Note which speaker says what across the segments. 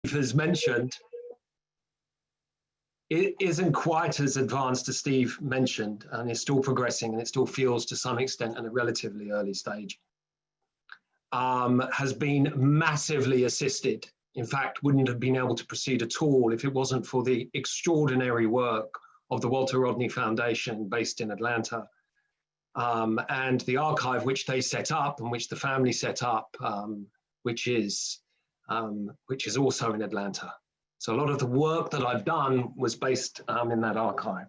Speaker 1: has mentioned, it isn't quite as advanced as Steve mentioned, and it's still progressing, and it still feels to some extent at a relatively early stage. Has been massively assisted. In fact, wouldn't have been able to proceed at all if it wasn't for the extraordinary work of the Walter Rodney Foundation based in Atlanta, and the archive which they set up and which the family set up, which is also in Atlanta. So a lot of the work that I've done was based in that archive.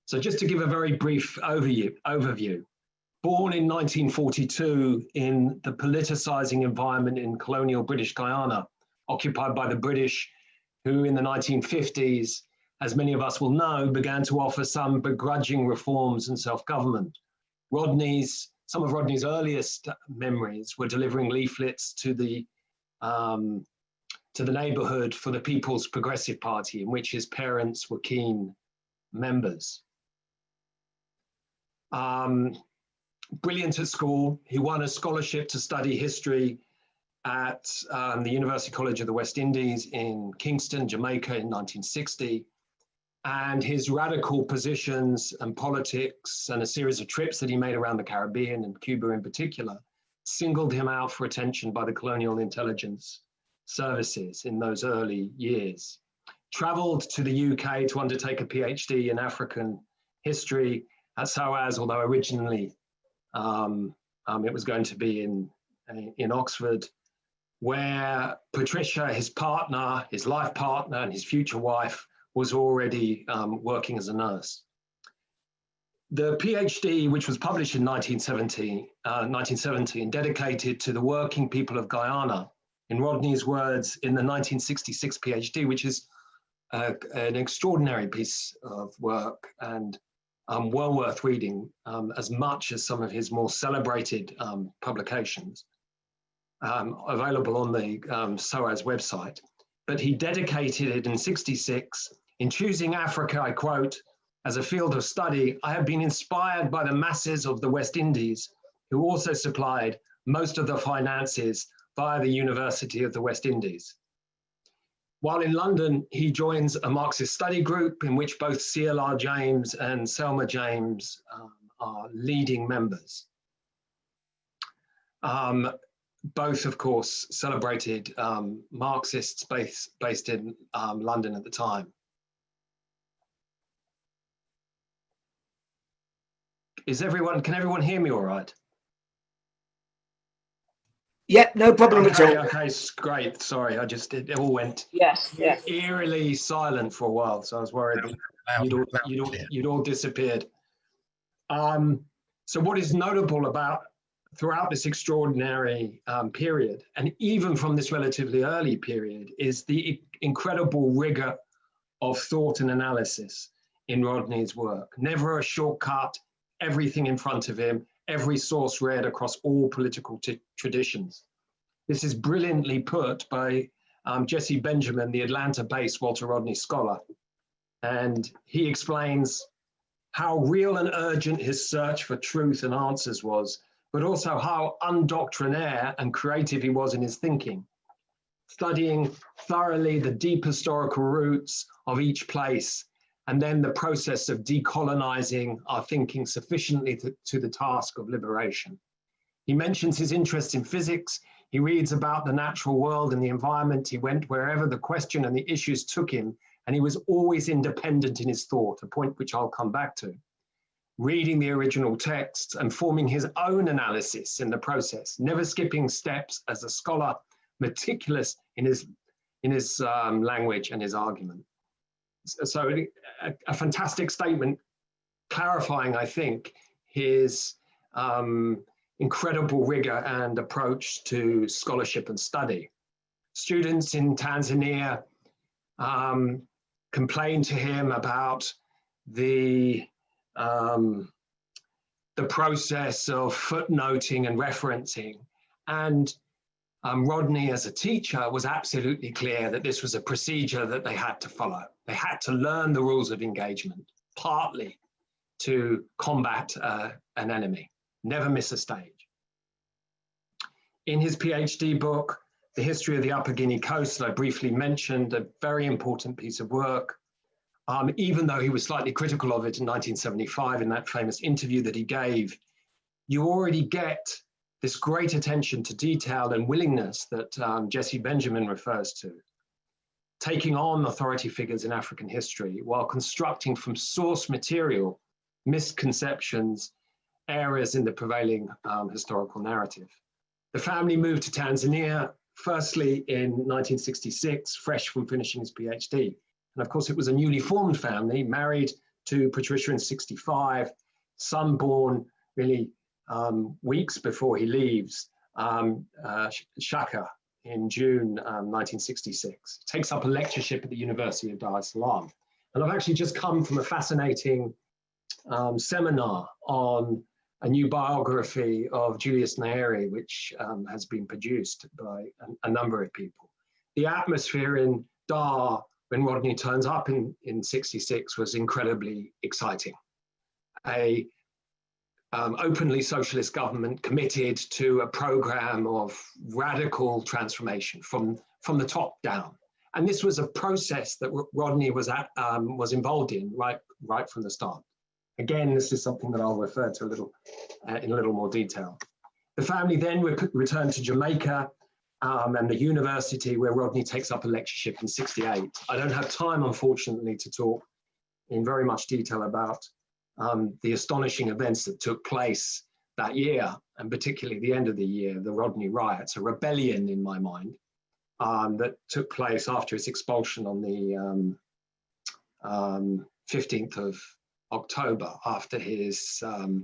Speaker 1: So just to give a very brief overview, born in 1942 in the politicizing environment in colonial British Guyana, occupied by the British, who in the 1950s, as many of us will know, began to offer some begrudging reforms and self-government. Some of Rodney's earliest memories were delivering leaflets to the neighborhood for the People's Progressive Party, in which his parents were keen members. Brilliant at school, he won a scholarship to study history at the University College of the West Indies in Kingston, Jamaica in 1960. And his radical positions and politics and a series of trips that he made around the Caribbean and Cuba in particular singled him out for attention by the colonial intelligence services in those early years. Traveled to the UK to undertake a PhD in African history at SOAS, although originally it was going to be in Oxford, where Patricia, his partner, his life partner, and his future wife was already working as a nurse. The PhD, which was published in 1970 and dedicated to the working people of Guyana, in Rodney's words, in the 1966 PhD, which is an extraordinary piece of work and well worth reading, as much as some of his more celebrated publications, available on the SOAS website. But he dedicated it in 66. In choosing Africa, I quote, "As a field of study, I have been inspired by the masses of the West Indies, who also supplied most of the finances via the University of the West Indies." While in London, he joins a Marxist study group in which both C.L.R. James and Selma James are leading members. Both, of course, celebrated Marxists based in London at the time. Can everyone hear me all right?
Speaker 2: Yeah, no problem at all.
Speaker 1: Okay, great. Sorry, it all went eerily silent for a while, so I was worried that you'd all disappeared. So what is notable throughout this extraordinary period, and even from this relatively early period, is the incredible rigor of thought and analysis in Rodney's work. Never a shortcut, everything in front of him, every source read across all political traditions. This is brilliantly put by Jesse Benjamin, the Atlanta-based Walter Rodney scholar. And he explains how real and urgent his search for truth and answers was, but also how undoctrinaire and creative he was in his thinking, studying thoroughly the deep historical roots of each place, and then the process of decolonizing our thinking sufficiently to the task of liberation. He mentions his interest in physics. He reads about the natural world and the environment. He went wherever the question and the issues took him, and he was always independent in his thought, a point which I'll come back to. Reading the original texts and forming his own analysis in the process, never skipping steps as a scholar, meticulous in his language and his argument. So a fantastic statement clarifying, I think, his incredible rigor and approach to scholarship and study. Students in Tanzania complained to him about the process of footnoting and referencing, and Rodney, as a teacher, was absolutely clear that this was a procedure that they had to follow. They had to learn the rules of engagement, partly to combat an enemy. Never miss a stage. In his PhD book, The History of the Upper Guinea Coast that I briefly mentioned, a very important piece of work, even though he was slightly critical of it in 1975 in that famous interview that he gave. You already get this great attention to detail and willingness that Jesse Benjamin refers to, taking on authority figures in African history while constructing from source material misconceptions, errors in the prevailing historical narrative. The family moved to Tanzania, firstly in 1966, fresh from finishing his PhD. And of course, it was a newly formed family, married to Patricia in 65, son born really weeks before he leaves, Shaka, in June 1966. Takes up a lectureship at the University of Dar es Salaam. And I've actually just come from a fascinating seminar on a new biography of Julius Nyerere, which has been produced by a number of people. The atmosphere in Dar when Rodney turns up in 66 was incredibly exciting. A openly socialist government committed to a program of radical transformation from the top down. And this was a process that Rodney was involved in right from the start. Again, this is something that I'll refer to in a little more detail. The family then returned to Jamaica and the university where Rodney takes up a lectureship in 68. I don't have time, unfortunately, to talk in very much detail about the astonishing events that took place that year, and particularly the end of the year, the Rodney riots, a rebellion in my mind, that took place after his expulsion on the 15th of October, after his the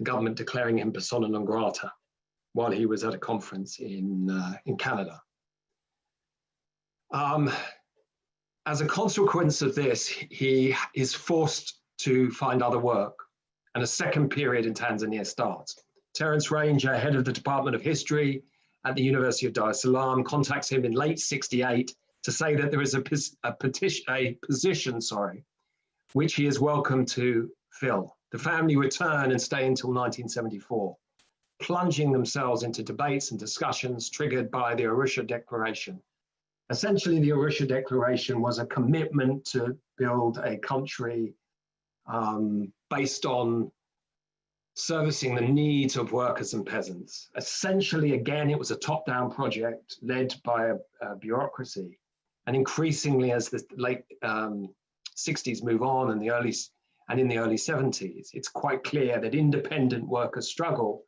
Speaker 1: government declaring him persona non grata while he was at a conference in Canada. As a consequence of this, he is forced to find other work, and a second period in Tanzania starts. Terence Ranger, head of the Department of History at the University of Dar es Salaam, contacts him in late 68 to say that there is a position, which he is welcome to fill. The family return and stay until 1974, plunging themselves into debates and discussions triggered by the Arusha Declaration. Essentially, the Arusha Declaration was a commitment to build a country based on servicing the needs of workers and peasants. Essentially, again, it was a top-down project led by a bureaucracy. And increasingly, as the late 60s move on and in the early 70s, it's quite clear that independent workers' struggle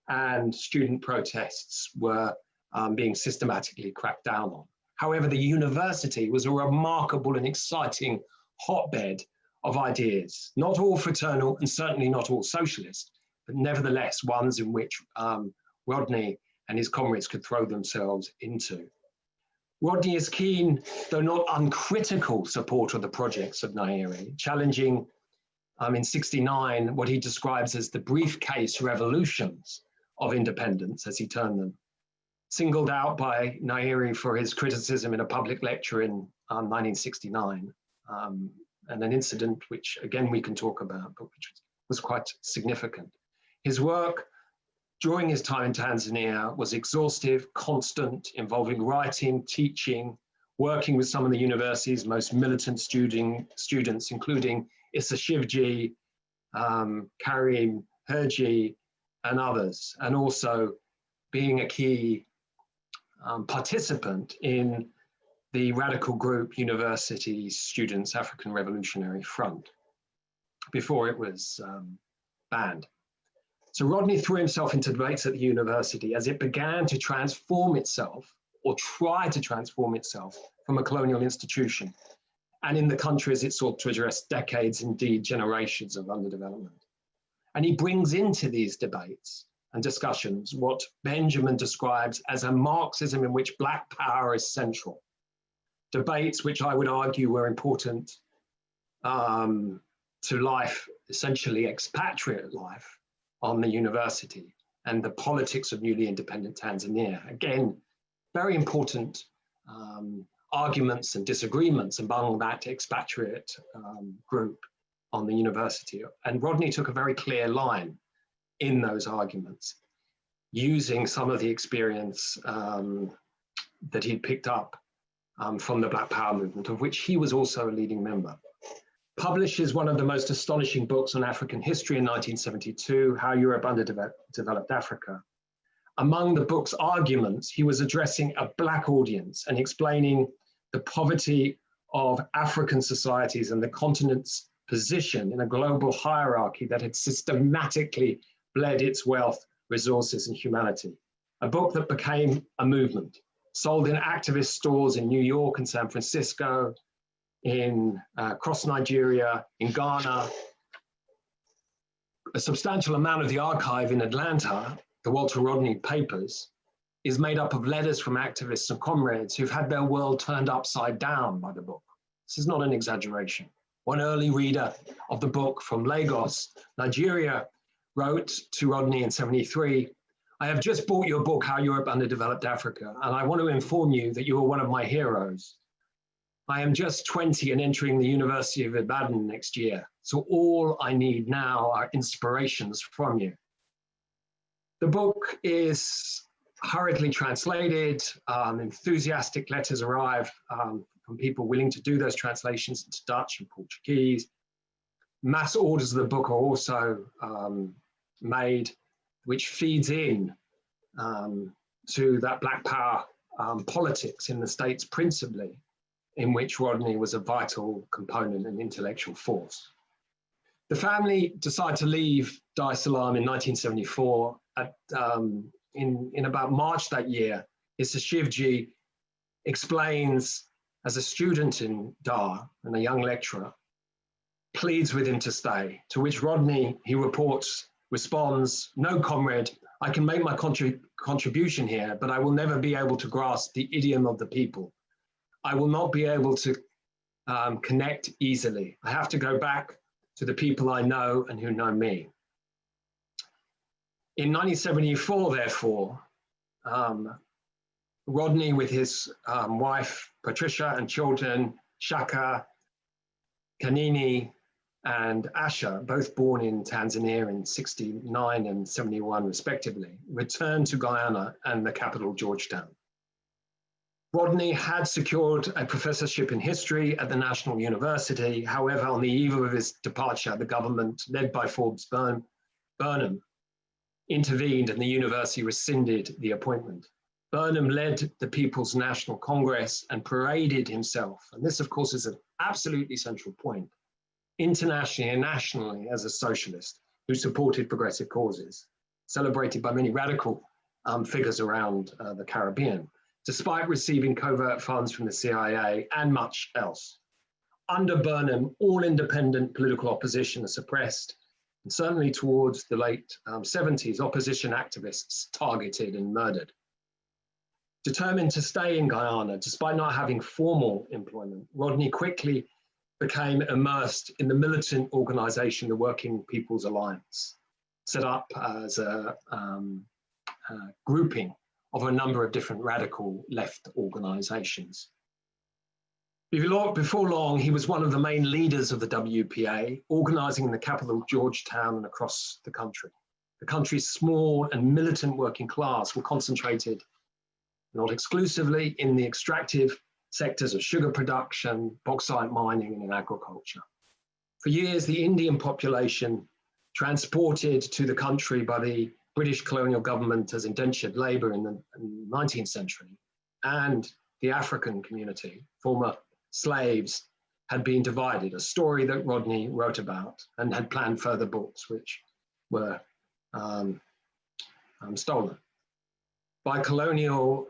Speaker 1: and student protests were being systematically cracked down on. However, the university was a remarkable and exciting hotbed of ideas, not all fraternal and certainly not all socialist, but nevertheless ones in which Rodney and his comrades could throw themselves into. Rodney is keen, though not uncritical, supporter of the projects of Nyerere, challenging in 69 what he describes as the briefcase revolutions of independence, as he termed them, singled out by Nyerere for his criticism in a public lecture in 1969, and an incident which, again, we can talk about, but which was quite significant. His work during his time in Tanzania was exhaustive, constant, involving writing, teaching, working with some of the university's most militant students, including Issa Shivji, Karim Herji, and others, and also being a key participant in the radical group University Students African Revolutionary Front before it was banned. So Rodney threw himself into debates at the university as it began to transform itself, or try to transform itself, from a colonial institution, and in the country as it sought to address decades, indeed generations of underdevelopment. And he brings into these debates and discussions what Benjamin describes as a Marxism in which Black power is central. Debates which I would argue were important to life, essentially expatriate life on the university, and the politics of newly independent Tanzania. Again, very important arguments and disagreements among that expatriate group on the university. And Rodney took a very clear line in those arguments, using some of the experience that he'd picked up from the Black Power movement, of which he was also a leading member. Publishes one of the most astonishing books on African history in 1972, How Europe Underdeveloped Africa. Among the book's arguments, he was addressing a Black audience and explaining the poverty of African societies and the continent's position in a global hierarchy that had systematically bled its wealth, resources, and humanity. A book that became a movement, sold in activist stores in New York and San Francisco, in across Nigeria, in Ghana. A substantial amount of the archive in Atlanta, the Walter Rodney papers, is made up of letters from activists and comrades who've had their world turned upside down by the book. This is not an exaggeration. One early reader of the book from Lagos, Nigeria, wrote to Rodney in '73, "I have just bought your book, How Europe Underdeveloped Africa, and I want to inform you that you are one of my heroes. I am just 20 and entering the University of Ibadan next year, so all I need now are inspirations from you." The book is hurriedly translated. Enthusiastic letters arrive from people willing to do those translations into Dutch and Portuguese. Mass orders of the book are also made, which feeds in to that Black Power politics in the States principally, in which Rodney was a vital component and intellectual force. The family decided to leave Dar es Salaam in 1974. In about March that year, Issa Shivji explains, as a student in Dar and a young lecturer, pleads with him to stay, to which Rodney, he responds, "No, comrade, I can make my contribution here, but I will never be able to grasp the idiom of the people. I will not be able to connect easily. I have to go back to the people I know and who know me." In 1974, therefore, Rodney, with his wife, Patricia, and children, Shaka, Kanini, and Asha, both born in Tanzania in '69 and '71 respectively, returned to Guyana and the capital, Georgetown. Rodney had secured a professorship in history at the National University. However, on the eve of his departure, the government, led by Forbes Burnham, intervened and the university rescinded the appointment. Burnham led the People's National Congress and paraded himself, and this of course is an absolutely central point, internationally and nationally as a socialist who supported progressive causes, celebrated by many radical figures around the Caribbean, despite receiving covert funds from the CIA and much else. Under Burnham, all independent political opposition is suppressed, and certainly towards the late '70s, opposition activists targeted and murdered. Determined to stay in Guyana, despite not having formal employment, Rodney quickly became immersed in the militant organization, the Working People's Alliance, set up as a grouping of a number of different radical left organizations. Before long, he was one of the main leaders of the WPA, organizing in the capital, Georgetown, and across the country. The country's small and militant working class were concentrated, not exclusively, in the extractive sectors of sugar production, bauxite mining, and in agriculture. For years, the Indian population, transported to the country by the British colonial government as indentured labor in the 19th century, and the African community, former slaves, had been divided, a story that Rodney wrote about and had planned further books which were stolen by colonial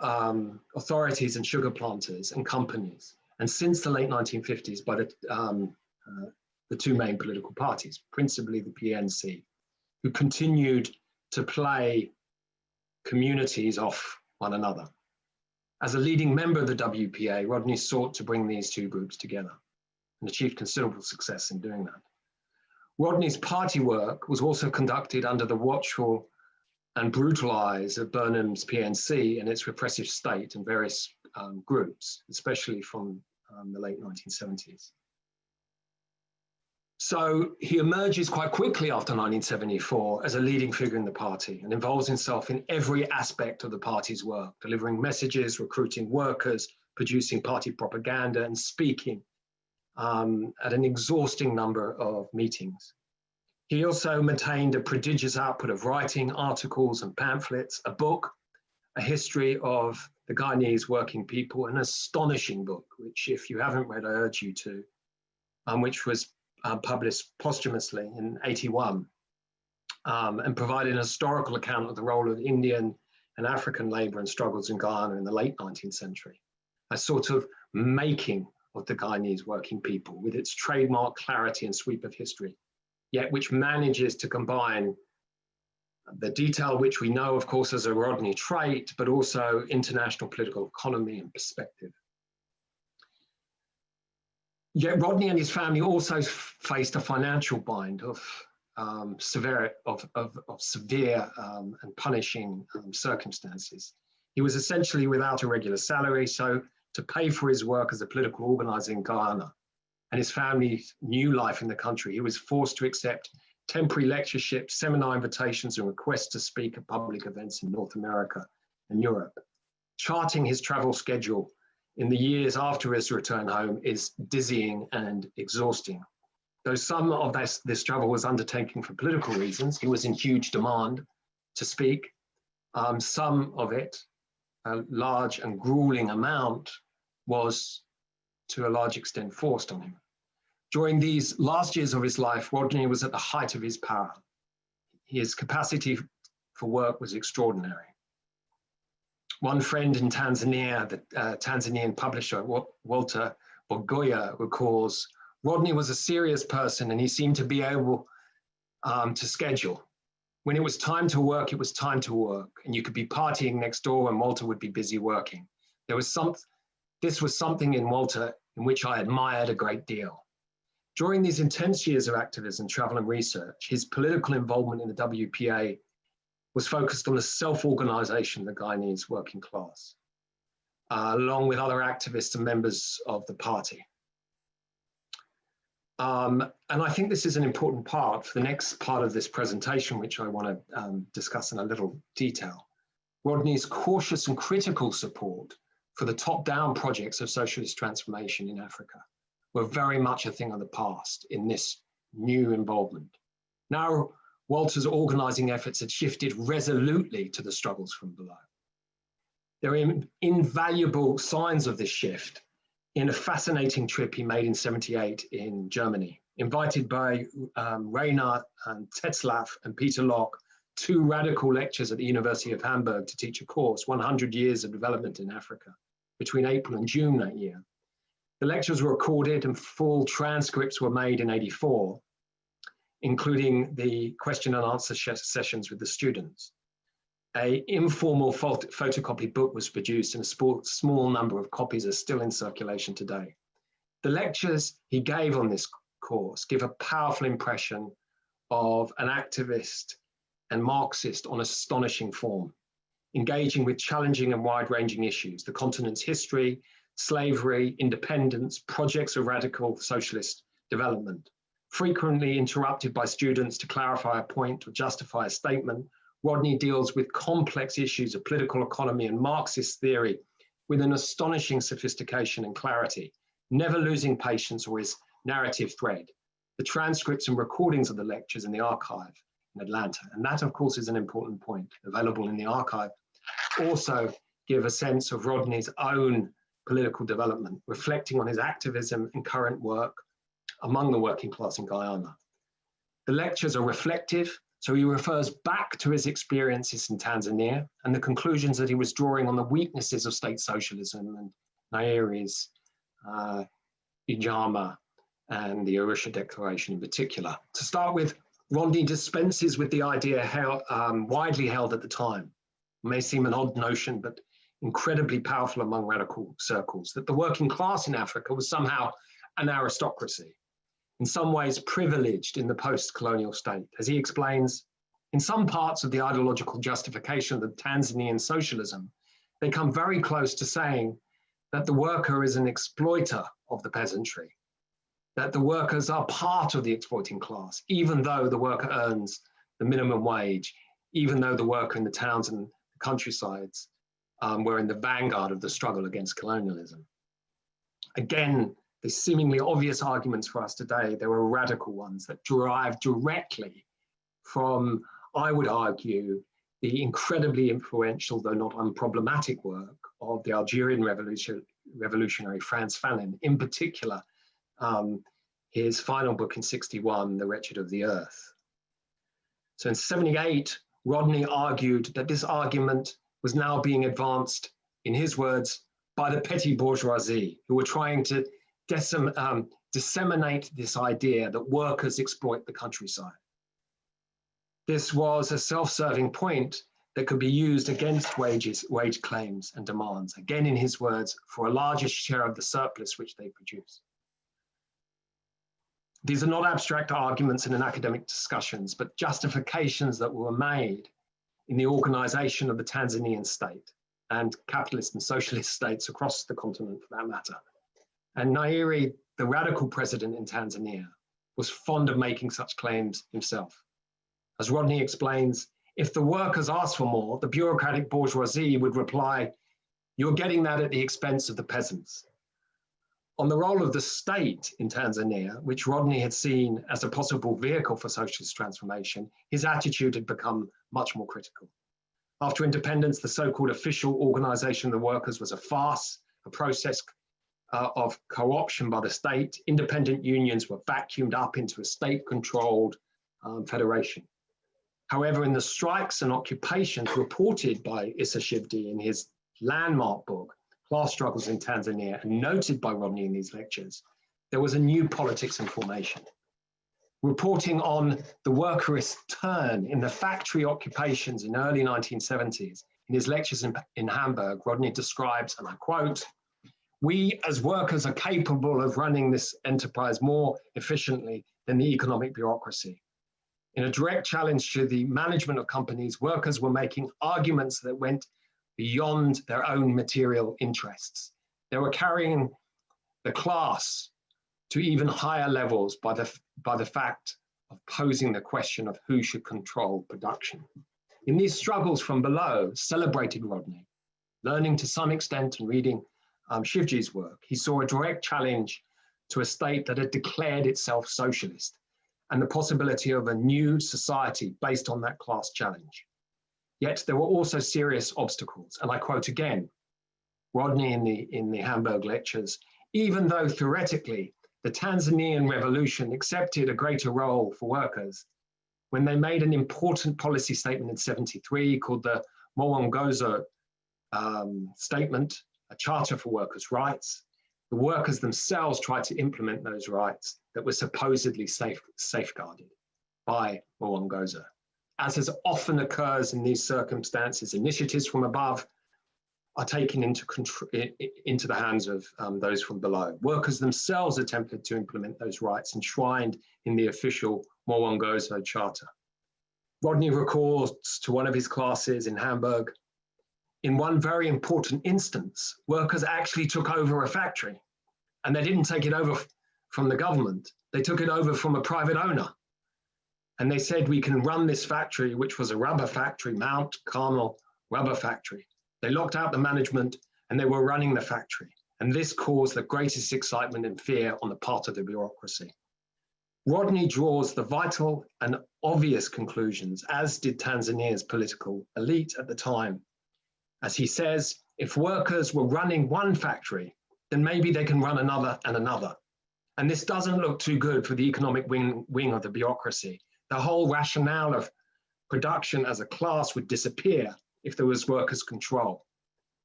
Speaker 1: authorities and sugar planters and companies, and since the late 1950s by the two main political parties, principally the PNC, who continued to play communities off one another. As a leading member of the WPA, Rodney sought to bring these two groups together and achieved considerable success in doing that. Rodney's party work was also conducted under the watchful and brutal eyes of Burnham's PNC and its repressive state and various groups, especially from the late 1970s. So he emerges quite quickly after 1974 as a leading figure in the party and involves himself in every aspect of the party's work, delivering messages, recruiting workers, producing party propaganda, and speaking at an exhausting number of meetings. He also maintained a prodigious output of writing, articles and pamphlets, a book, a history of the Guyanese working people, an astonishing book, which if you haven't read, I urge you to, which was published posthumously in '81 and provided an historical account of the role of Indian and African labor and struggles in Guyana in the late 19th century, a sort of making of the Guyanese working people with its trademark clarity and sweep of history, yet which manages to combine the detail which we know, of course, as a Rodney trait, but also international political economy and perspective. Yet Rodney and his family also faced a financial bind of severe and punishing circumstances. He was essentially without a regular salary, so to pay for his work as a political organizer in Guyana and his family's new life in the country, he was forced to accept temporary lectureships, seminar invitations, and requests to speak at public events in North America and Europe. Charting his travel schedule in the years after his return home is dizzying and exhausting. Though some of this travel was undertaken for political reasons, he was in huge demand to speak. Some of it, a large and grueling amount, was to a large extent forced on him. During these last years of his life, Rodney was at the height of his power. His capacity for work was extraordinary. One friend in Tanzania, the Tanzanian publisher, Walter Bogoya, recalls, Rodney was a serious person and he seemed to be able to schedule. When it was time to work, it was time to work. And you could be partying next door and Walter would be busy working. This was something in Walter in which I admired a great deal. During these intense years of activism, travel and research, his political involvement in the WPA was focused on the self-organization of the Guyanese working class, along with other activists and members of the party. And I think this is an important part for the next part of this presentation, which I want to discuss in a little detail. Rodney's cautious and critical support for the top-down projects of socialist transformation in Africa were very much a thing of the past in this new involvement. Now, Walter's organizing efforts had shifted resolutely to the struggles from below. There are invaluable signs of this shift in a fascinating trip he made in '78 in Germany, invited by Rainer and Tetzlaff and Peter Locke, two radical lecturers at the University of Hamburg, to teach a course, 100 Years of Development in Africa, between April and June that year. The lectures were recorded and full transcripts were made in '84, including the question and answer sessions with the students. An informal photocopy book was produced and a small number of copies are still in circulation today. The lectures he gave on this course give a powerful impression of an activist and Marxist on astonishing form, engaging with challenging and wide-ranging issues, the continent's history, slavery, independence, projects of radical socialist development. Frequently interrupted by students to clarify a point or justify a statement, Rodney deals with complex issues of political economy and Marxist theory with an astonishing sophistication and clarity, never losing patience or his narrative thread. The transcripts and recordings of the lectures in the archive in Atlanta, and that of course is an important point, available in the archive, also give a sense of Rodney's own political development, reflecting on his activism and current work among the working class in Guyana. The lectures are reflective, so he refers back to his experiences in Tanzania and the conclusions that he was drawing on the weaknesses of state socialism and Nyeri's Ujamaa and the Arusha Declaration in particular. To start with, Rodney dispenses with the idea widely held at the time. It may seem an odd notion, but incredibly powerful among radical circles, that the working class in Africa was somehow an aristocracy, in some ways privileged in the post-colonial state. As he explains, in some parts of the ideological justification of the Tanzanian socialism, they come very close to saying that the worker is an exploiter of the peasantry. that the workers are part of the exploiting class, even though the worker earns the minimum wage, even though the worker in the towns and the countrysides were in the vanguard of the struggle against colonialism. Again, the seemingly obvious arguments for us today, there were radical ones that derive directly from, I would argue, the incredibly influential, though not unproblematic work of the Algerian revolutionary Frantz Fanon, in particular, his final book in 1961, The Wretched of the Earth. So in 1978, Rodney argued that this argument was now being advanced, in his words, by the petty bourgeoisie, who were trying to disseminate this idea that workers exploit the countryside. This was a self-serving point that could be used against wage claims and demands, again in his words, for a larger share of the surplus which they produce. These are not abstract arguments in an academic discussions, but justifications that were made in the organization of the Tanzanian state and capitalist and socialist states across the continent for that matter. And Nyerere, the radical president in Tanzania, was fond of making such claims himself. As Rodney explains, if the workers asked for more, the bureaucratic bourgeoisie would reply, "You're getting that at the expense of the peasants." On the role of the state in Tanzania, which Rodney had seen as a possible vehicle for socialist transformation, his attitude had become much more critical. After independence, the so-called official organization of the workers was a farce, a process of co-option by the state. Independent unions were vacuumed up into a state-controlled federation. However, in the strikes and occupations reported by Issa Shivdi in his landmark book, Class Struggles in Tanzania, and noted by Rodney in these lectures, there was a new politics in formation. Reporting on the workerist turn in the factory occupations in early 1970s, in his lectures in Hamburg, Rodney describes, and I quote, "We as workers are capable of running this enterprise more efficiently than the economic bureaucracy. In a direct challenge to the management of companies, workers were making arguments that went beyond their own material interests. They were carrying the class to even higher levels by the fact of posing the question of who should control production." In these struggles from below, celebrated Rodney, learning to some extent and reading Shivji's work, he saw a direct challenge to a state that had declared itself socialist and the possibility of a new society based on that class challenge. Yet there were also serious obstacles, and I quote again, Rodney in the Hamburg lectures, "Even though theoretically the Tanzanian revolution accepted a greater role for workers, when they made an important policy statement in 1973 called the Mwongozo Statement, a charter for workers' rights, the workers themselves tried to implement those rights that were supposedly safeguarded by Mwongozo. As is often occurs in these circumstances, initiatives from above are taken into the hands of those from below. Workers themselves attempted to implement those rights enshrined in the official Mwongozo Charter. Rodney recalls to one of his classes in Hamburg, in one very important instance, workers actually took over a factory, and they didn't take it over from the government. They took it over from a private owner. And they said, we can run this factory, which was a rubber factory, Mount Carmel rubber factory. They locked out the management and they were running the factory. And this caused the greatest excitement and fear on the part of the bureaucracy. Rodney draws the vital and obvious conclusions, as did Tanzania's political elite at the time. As he says, if workers were running one factory, then maybe they can run another and another. And this doesn't look too good for the economic wing of the bureaucracy. The whole rationale of production as a class would disappear if there was workers' control.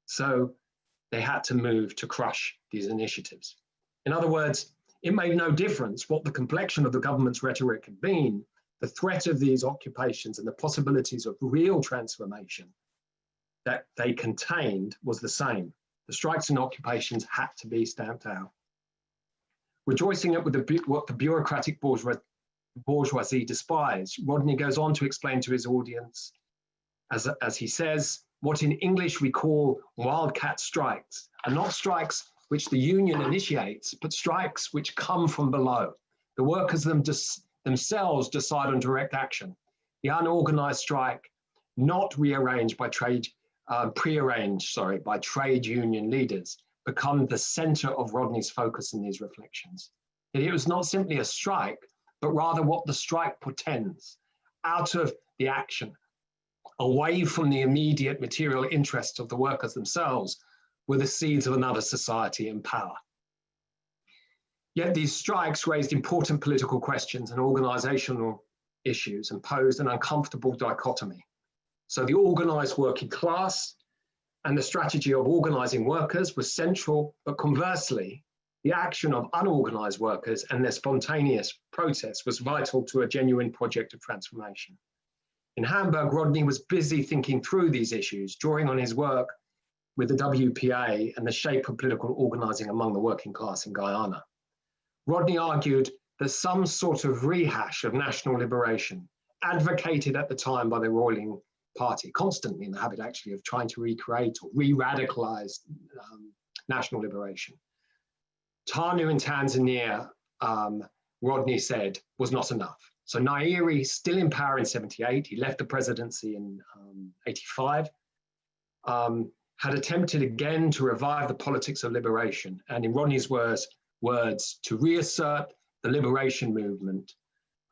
Speaker 1: So they had to move to crush these initiatives. In other words, it made no difference what the complexion of the government's rhetoric had been. The threat of these occupations and the possibilities of real transformation that they contained was the same. The strikes and occupations had to be stamped out. Rejoicing at what the bureaucratic bourgeoisie despised, Rodney goes on to explain to his audience, as he says, what in English we call wildcat strikes, are not strikes which the union initiates, but strikes which come from below. The workers themselves decide on direct action. The unorganized strike, not prearranged by trade union leaders, become the center of Rodney's focus in these reflections. It was not simply a strike, but rather what the strike portends, out of the action, away from the immediate material interests of the workers themselves, were the seeds of another society in power. Yet these strikes raised important political questions and organizational issues and posed an uncomfortable dichotomy. So the organized working class and the strategy of organizing workers was central, but conversely, the action of unorganized workers and their spontaneous protest was vital to a genuine project of transformation. In Hamburg, Rodney was busy thinking through these issues, drawing on his work with the WPA and the shape of political organizing among the working class in Guyana. Rodney argued that some sort of rehash of national liberation, advocated at the time by the ruling party, constantly in the habit actually of trying to recreate or re-radicalize national liberation. TANU in Tanzania, Rodney said, was not enough. So Nyerere, still in power in 78, he left the presidency in 85, had attempted again to revive the politics of liberation, and in Rodney's words, to reassert the liberation movement.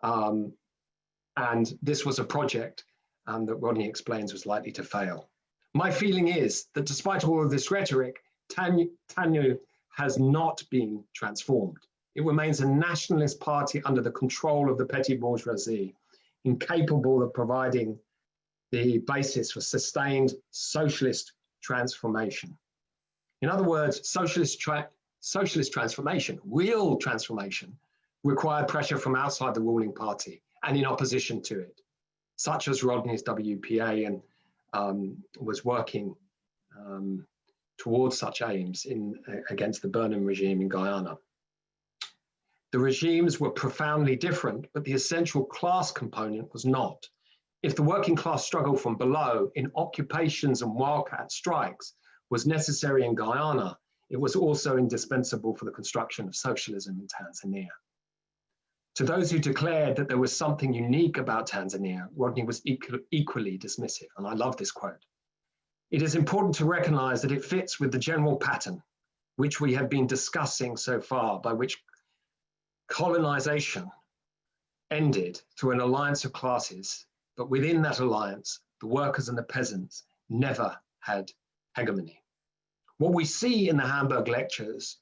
Speaker 1: And this was a project that Rodney explains was likely to fail. My feeling is that despite all of this rhetoric, TANU has not been transformed. It remains a nationalist party under the control of the petty bourgeoisie, incapable of providing the basis for sustained socialist transformation. In other words, socialist transformation, real transformation, required pressure from outside the ruling party and in opposition to it, such as Rodney's WPA, and was working towards such aims against the Burnham regime in Guyana. The regimes were profoundly different, but the essential class component was not. If the working class struggle from below in occupations and wildcat strikes was necessary in Guyana, it was also indispensable for the construction of socialism in Tanzania. To those who declared that there was something unique about Tanzania, Rodney was equally dismissive, and I love this quote. It is important to recognize that it fits with the general pattern, which we have been discussing so far, by which colonization ended through an alliance of classes, but within that alliance, the workers and the peasants never had hegemony. What we see in the Hamburg lectures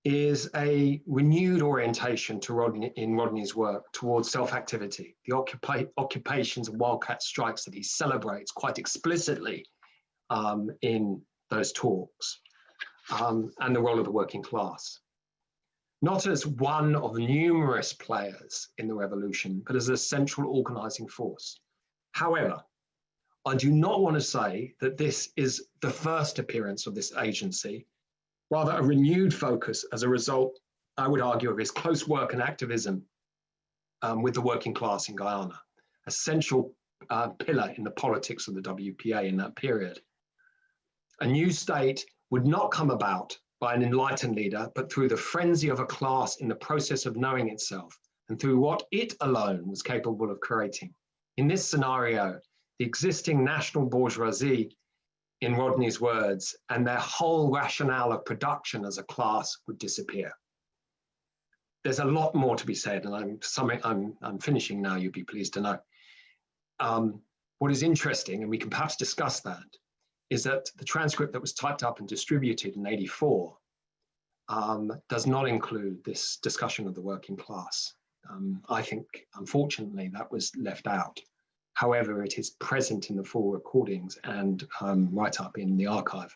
Speaker 1: is a renewed orientation to Rodney's work towards self-activity, the occupations and wildcat strikes that he celebrates quite explicitly in those talks, and the role of the working class. Not as one of numerous players in the revolution, but as a central organizing force. However, I do not want to say that this is the first appearance of this agency, rather a renewed focus as a result, I would argue, of his close work and activism with the working class in Guyana, a central pillar in the politics of the WPA in that period. A new state would not come about by an enlightened leader, but through the frenzy of a class in the process of knowing itself, and through what it alone was capable of creating. In this scenario, the existing national bourgeoisie, in Rodney's words, and their whole rationale of production as a class would disappear. There's a lot more to be said, and I'm finishing now, you'd be pleased to know. What is interesting, and we can perhaps discuss that, is that the transcript that was typed up and distributed in '84 does not include this discussion of the working class. I think, unfortunately, that was left out. However, it is present in the full recordings and right up in the archive.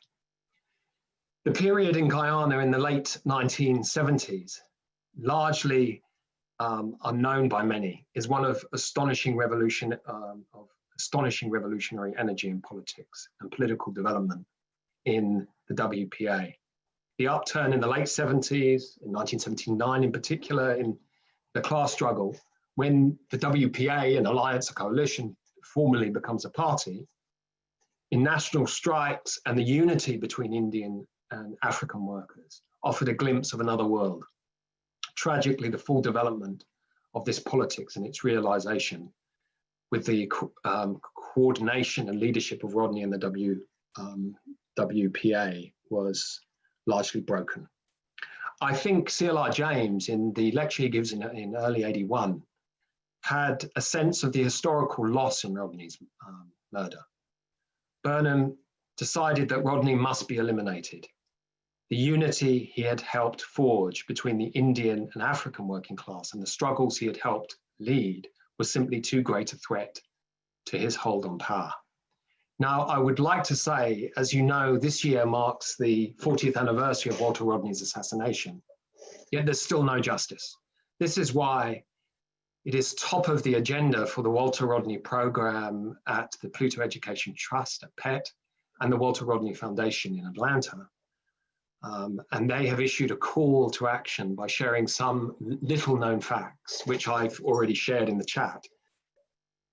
Speaker 1: The period in Guyana in the late 1970s, largely unknown by many, is one of astonishing revolutionary energy in politics and political development in the WPA. The upturn in the late 70s, in 1979 in particular, in the class struggle, when the WPA, an alliance, a coalition, formally becomes a party, in national strikes and the unity between Indian and African workers offered a glimpse of another world. Tragically, the full development of this politics and its realization with the coordination and leadership of Rodney and the WPA was largely broken. I think CLR James, in the lecture he gives in early '81, had a sense of the historical loss in Rodney's murder. Burnham decided that Rodney must be eliminated. The unity he had helped forge between the Indian and African working class and the struggles he had helped lead was simply too great a threat to his hold on power. Now, I would like to say, as you know, this year marks the 40th anniversary of Walter Rodney's assassination, yet there's still no justice. This is why it is top of the agenda for the Walter Rodney program at the Pluto Education Trust at PET and the Walter Rodney Foundation in Atlanta. And they have issued a call to action by sharing some little known facts, which I've already shared in the chat.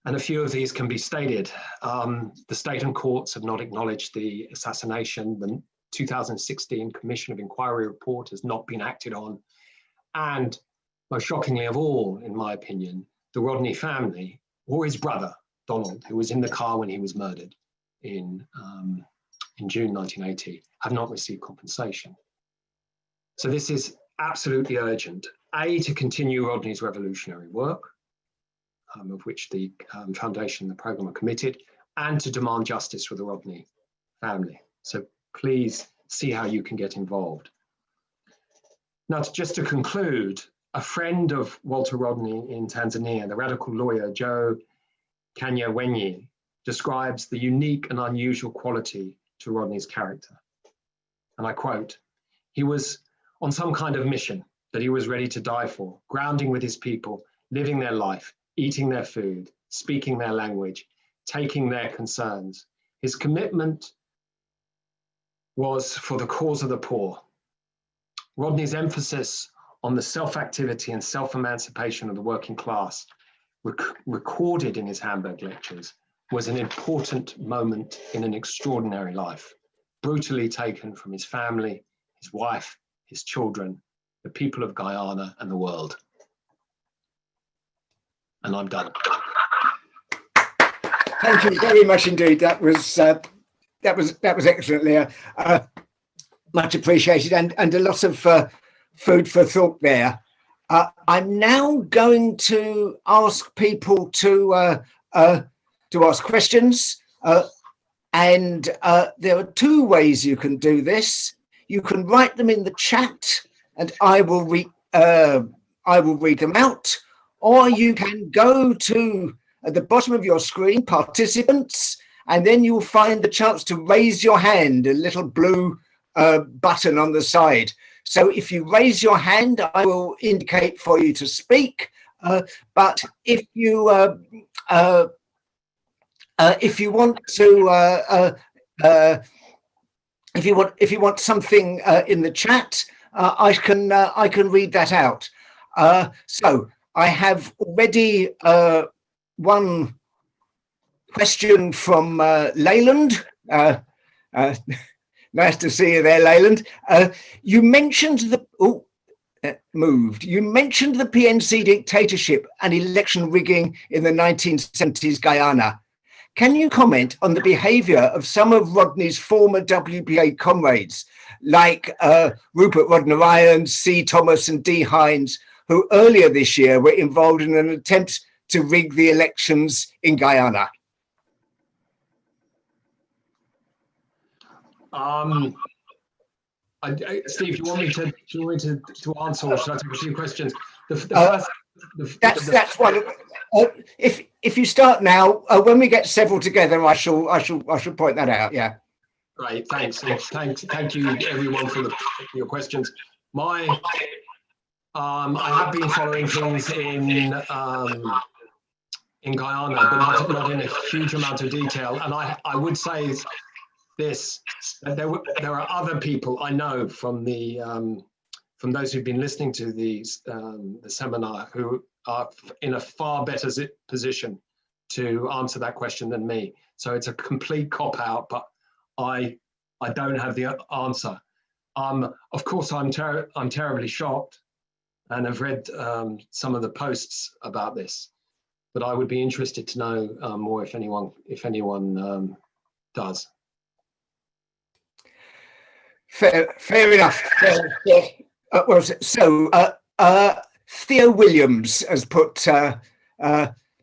Speaker 1: And a few of these can be stated. The state and courts have not acknowledged the assassination. The 2016 Commission of Inquiry report has not been acted on. And most shockingly of all, in my opinion, the Rodney family, or his brother, Donald, who was in the car when he was murdered in June 1980, have not received compensation. So this is absolutely urgent. A, to continue Rodney's revolutionary work, of which the foundation and the program are committed, and to demand justice for the Rodney family. So please see how you can get involved. Now, just to conclude, a friend of Walter Rodney in Tanzania, the radical lawyer Joe Kanyawenyi, describes the unique and unusual quality to Rodney's character. And I quote, "He was on some kind of mission that he was ready to die for, grounding with his people, living their life, eating their food, speaking their language, taking their concerns. His commitment was for the cause of the poor." Rodney's emphasis on the self-activity and self-emancipation of the working class, recorded in his Hamburg lectures, was an important moment in an extraordinary life, brutally taken from his family, his wife, his children, the people of Guyana, and the world. And I'm done.
Speaker 2: Thank you very much indeed. That was excellent, Leo. Much appreciated, and a lot of food for thought there. I'm now going to ask people to ask questions, and there are two ways you can do this. You can write them in the chat, and I will read them out. Or you can go to at the bottom of your screen, participants, and then you'll find the chance to raise your hand, a little blue button on the side. So if you raise your hand, I will indicate for you to speak. But if you want to, if you want something in the chat, I can read that out. So I have already one question from Leyland. Nice to see you there, Leyland. You mentioned You mentioned the PNC dictatorship and election rigging in the 1970s Guyana. Can you comment on the behaviour of some of Rodney's former WPA comrades, like Rupert Rodney-Ryan, C. Thomas and D. Hines, who earlier this year were involved in an attempt to rig the elections in Guyana?
Speaker 1: Steve, do you want me to answer, or should I take a few questions?
Speaker 2: That's one. If you start now, when we get several together, I shall point that out. Yeah.
Speaker 1: Great. Thanks. Thank you, everyone, for your questions. I have been following things in Guyana, but not in a huge amount of detail. And I would say this: that there are other people I know from those who've been listening to the seminar who are in a far better position to answer that question than me. So it's a complete cop-out, but I don't have the answer. Of course, I'm terribly shocked, and I've read some of the posts about this, but I would be interested to know more if anyone does.
Speaker 2: Fair enough. Well, so Theo Williams has put a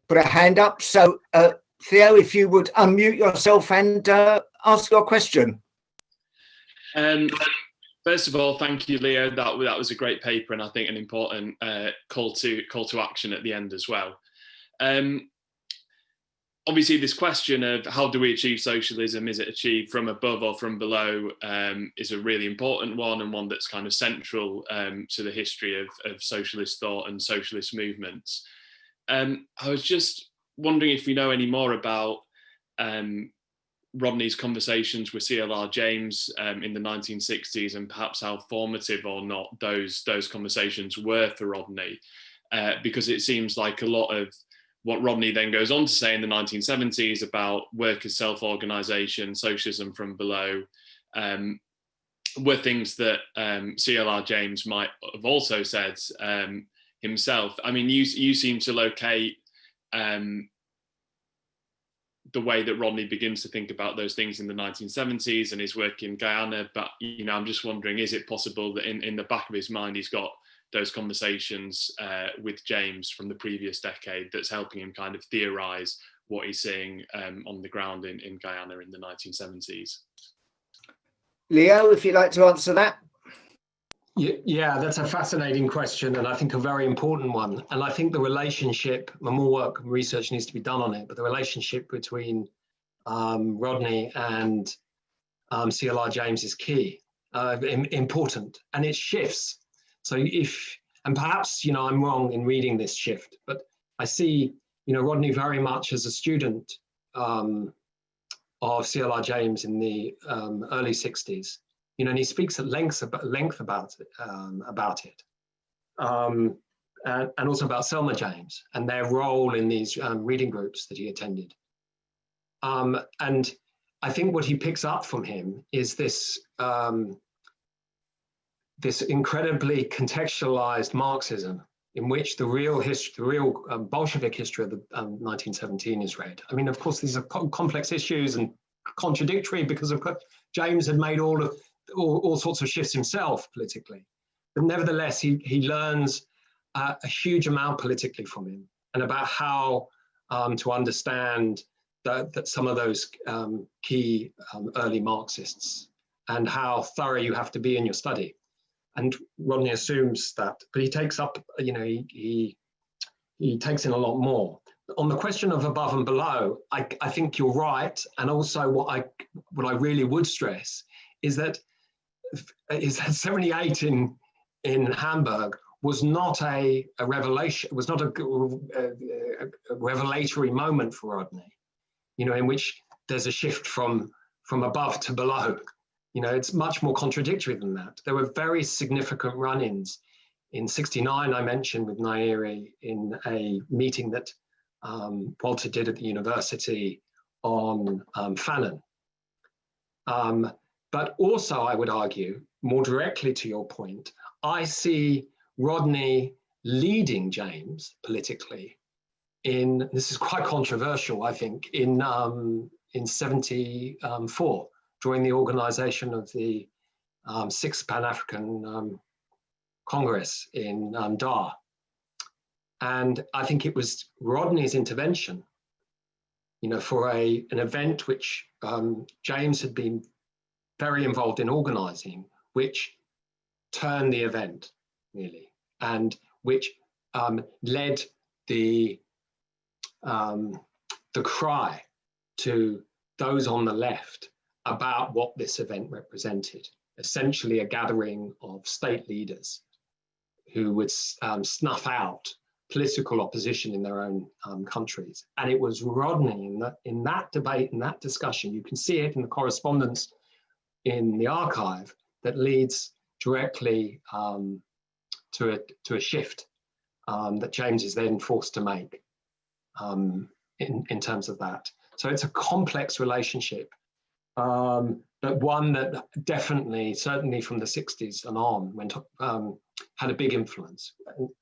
Speaker 2: hand up. So Theo, if you would unmute yourself and ask your question.
Speaker 3: First of all, thank you, Leo. That was a great paper, and I think an important call to action at the end as well. Obviously, this question of how do we achieve socialism, is it achieved from above or from below, is a really important one, and one that's kind of central to the history of socialist thought and socialist movements. I was just wondering if we know any more about Rodney's conversations with CLR James in the 1960s, and perhaps how formative or not those conversations were for Rodney, because it seems like a lot of what Rodney then goes on to say in the 1970s about workers' self-organisation, socialism from below, were things that CLR James might have also said himself. I mean, you seem to locate the way that Rodney begins to think about those things in the 1970s and his work in Guyana, but I'm just wondering, is it possible that in the back of his mind he's got those conversations with James from the previous decade that's helping him kind of theorize what he's seeing on the ground in Guyana in the 1970s?
Speaker 2: Leo, if you'd like to answer that.
Speaker 1: Yeah, that's a fascinating question, and I think a very important one. And I think the relationship, more work and research needs to be done on it, but the relationship between Rodney and CLR James is key, important, and it shifts. So and perhaps, I'm wrong in reading this shift, but I see, Rodney very much as a student of CLR James in the early 60s, and he speaks at length about it, and also about Selma James and their role in these reading groups that he attended. And I think what he picks up from him is this incredibly contextualized Marxism, in which the real Bolshevik history of the 1917 is read. I mean, of course, these are complex issues and contradictory, because of course James had made all sorts of shifts himself politically, but nevertheless he learns a huge amount politically from him, and about how to understand that some of those key early Marxists, and how thorough you have to be in your study. And Rodney assumes that, but he takes up, he takes in a lot more. On the question of above and below, I think you're right. And also what I really would stress is that 78 in Hamburg was not a revelation, it was not a revelatory moment for Rodney, in which there's a shift from above to below. It's much more contradictory than that. There were very significant run-ins. In 69, I mentioned with Nairi in a meeting that Walter did at the university on Fanon. But also, I would argue, more directly to your point, I see Rodney leading James politically this is quite controversial, I think, in 74, during the organization of the 6th Pan-African Congress in Dar. And I think it was Rodney's intervention, for an event which James had been very involved in organizing, which turned the event, really, and which led the cry to those on the left about what this event represented, essentially a gathering of state leaders who would snuff out political opposition in their own countries. And it was Rodney in that debate, in that discussion, you can see it in the correspondence in the archive, that leads directly to a shift that James is then forced to make in terms of that. So it's a complex relationship. But but one that definitely, certainly from the 60s and on, had a big influence.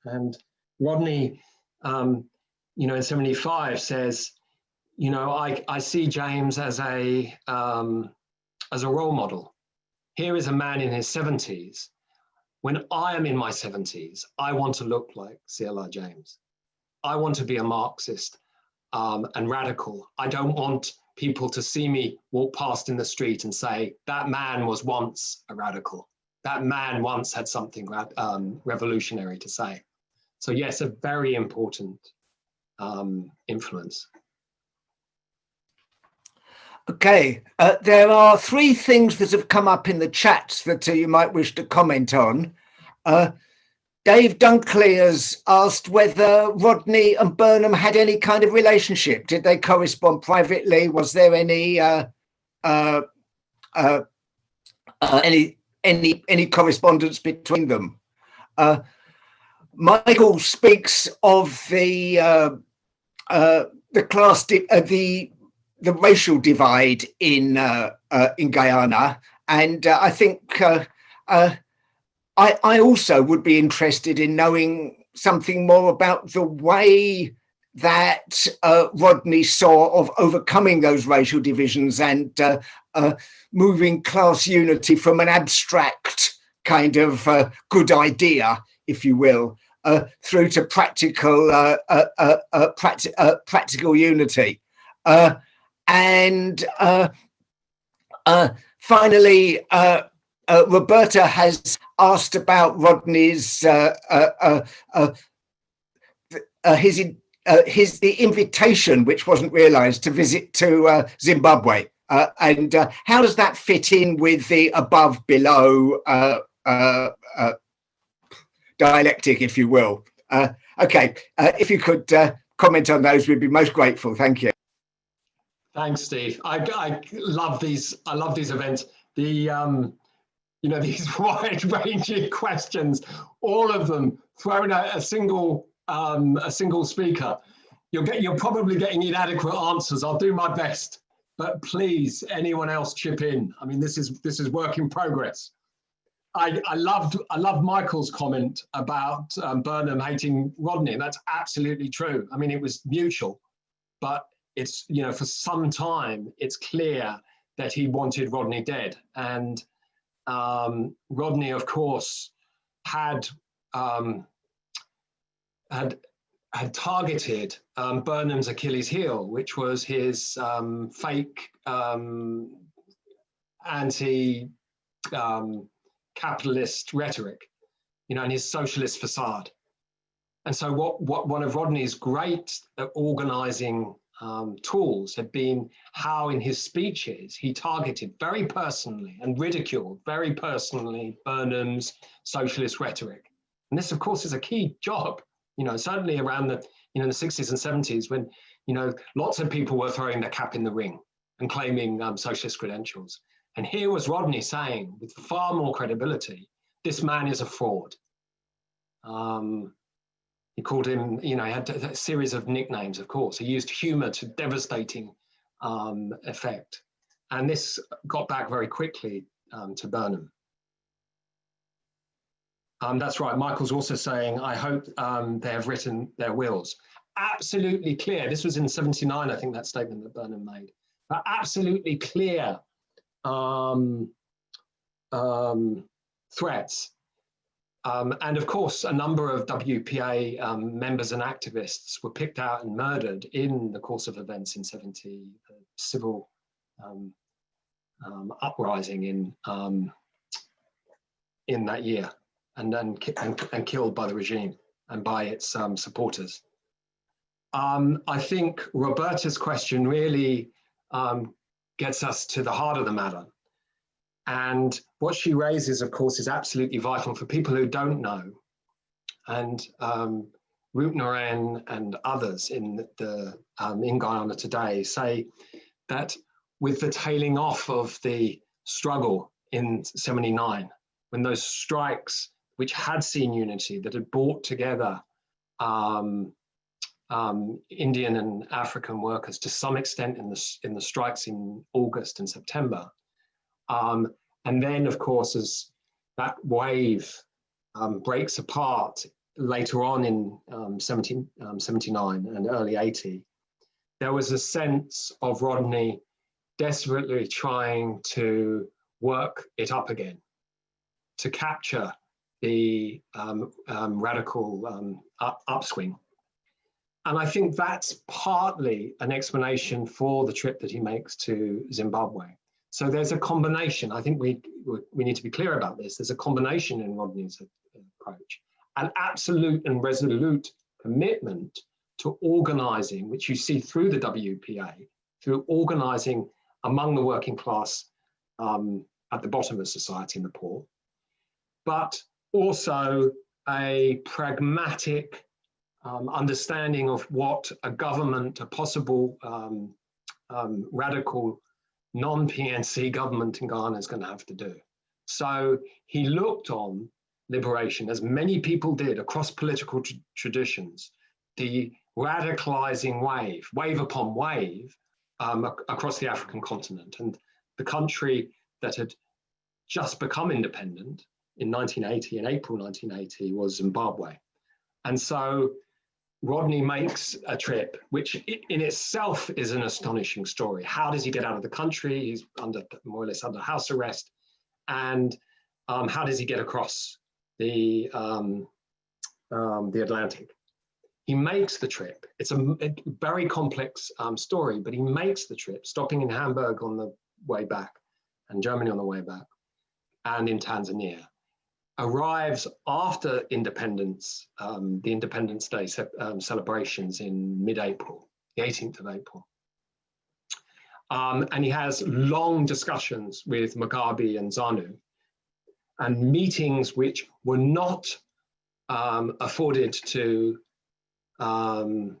Speaker 1: And Rodney, in 75 says, I see James as a role model. Here is a man in his 70s. When I am in my 70s, I want to look like CLR James. I want to be a Marxist and radical. I don't want people to see me walk past in the street and say, that man was once a radical. That man once had something revolutionary to say. So yes, a very important influence.
Speaker 2: Okay, there are three things that have come up in the chats that you might wish to comment on. Dave Dunkley has asked whether Rodney and Burnham had any kind of relationship. Did they correspond privately? Was there any correspondence between them? Michael speaks of the class, the racial divide in Guyana, and I think I also would be interested in knowing something more about the way that Rodney saw of overcoming those racial divisions and moving class unity from an abstract kind of good idea, if you will, through to practical unity. And finally, Roberta has asked about Rodney's the invitation, which wasn't realised, to visit to Zimbabwe, and how does that fit in with the above-below dialectic, if you will? Okay, if you could comment on those, we'd be most grateful. Thank you.
Speaker 1: Thanks, Steve. I love these. I love these events. These wide-ranging questions, all of them thrown at a single speaker. You're probably getting inadequate answers. I'll do my best, but please, anyone else chip in. I mean, this is work in progress. I loved Michael's comment about Burnham hating Rodney. That's absolutely true. I mean, it was mutual, but it's, for some time, it's clear that he wanted Rodney dead. And Rodney, of course, had targeted Burnham's Achilles heel, which was his fake anti-capitalist rhetoric, and his socialist facade. And so what one of Rodney's great organizing tools had been how in his speeches he targeted very personally and ridiculed very personally Burnham's socialist rhetoric. And this, of course, is a key job, certainly around the, the 60s and 70s when, lots of people were throwing their cap in the ring and claiming socialist credentials. And here was Rodney saying with far more credibility, this man is a fraud. He called him, he had a series of nicknames, of course. He used humor to devastating effect. And this got back very quickly to Burnham. That's right. Michael's also saying, I hope they have written their wills. Absolutely clear. This was in 79, I think, that statement that Burnham made. But absolutely clear threats. And of course, a number of WPA members and activists were picked out and murdered in the course of events in 70, the civil uprising in that year, and killed by the regime and by its supporters. I think Roberta's question really gets us to the heart of the matter. And what she raises, of course, is absolutely vital for people who don't know. And Root Noren and others in Guyana today say that with the tailing off of the struggle in 79, when those strikes, which had seen unity, that had brought together Indian and African workers to some extent in the strikes in August and September, And then, of course, as that wave breaks apart later on in 1779 and early 80, there was a sense of Rodney desperately trying to work it up again, to capture the radical upswing. And I think that's partly an explanation for the trip that he makes to Zimbabwe. So there's a combination. I think we need to be clear about this. There's a combination in Rodney's approach, an absolute and resolute commitment to organizing, which you see through the WPA, through organizing among the working class at the bottom of society and the poor, but also a pragmatic understanding of what a government, a possible radical non-PNC government in Ghana is going to have to do. So he looked on liberation, as many people did across political traditions, the radicalizing wave upon wave across the African continent. And the country that had just become independent in 1980, in April 1980, was Zimbabwe. And so Rodney makes a trip, which in itself is an astonishing story. How does he get out of the country? He's more or less under house arrest. And how does he get across the Atlantic? He makes the trip. It's a very complex story, but he makes the trip, stopping in Hamburg on the way back and Germany on the way back and in Tanzania. Arrives after independence, the Independence Day celebrations in mid-April, the 18th of April. And he has long discussions with Mugabe and ZANU, and meetings which were not afforded to Burnham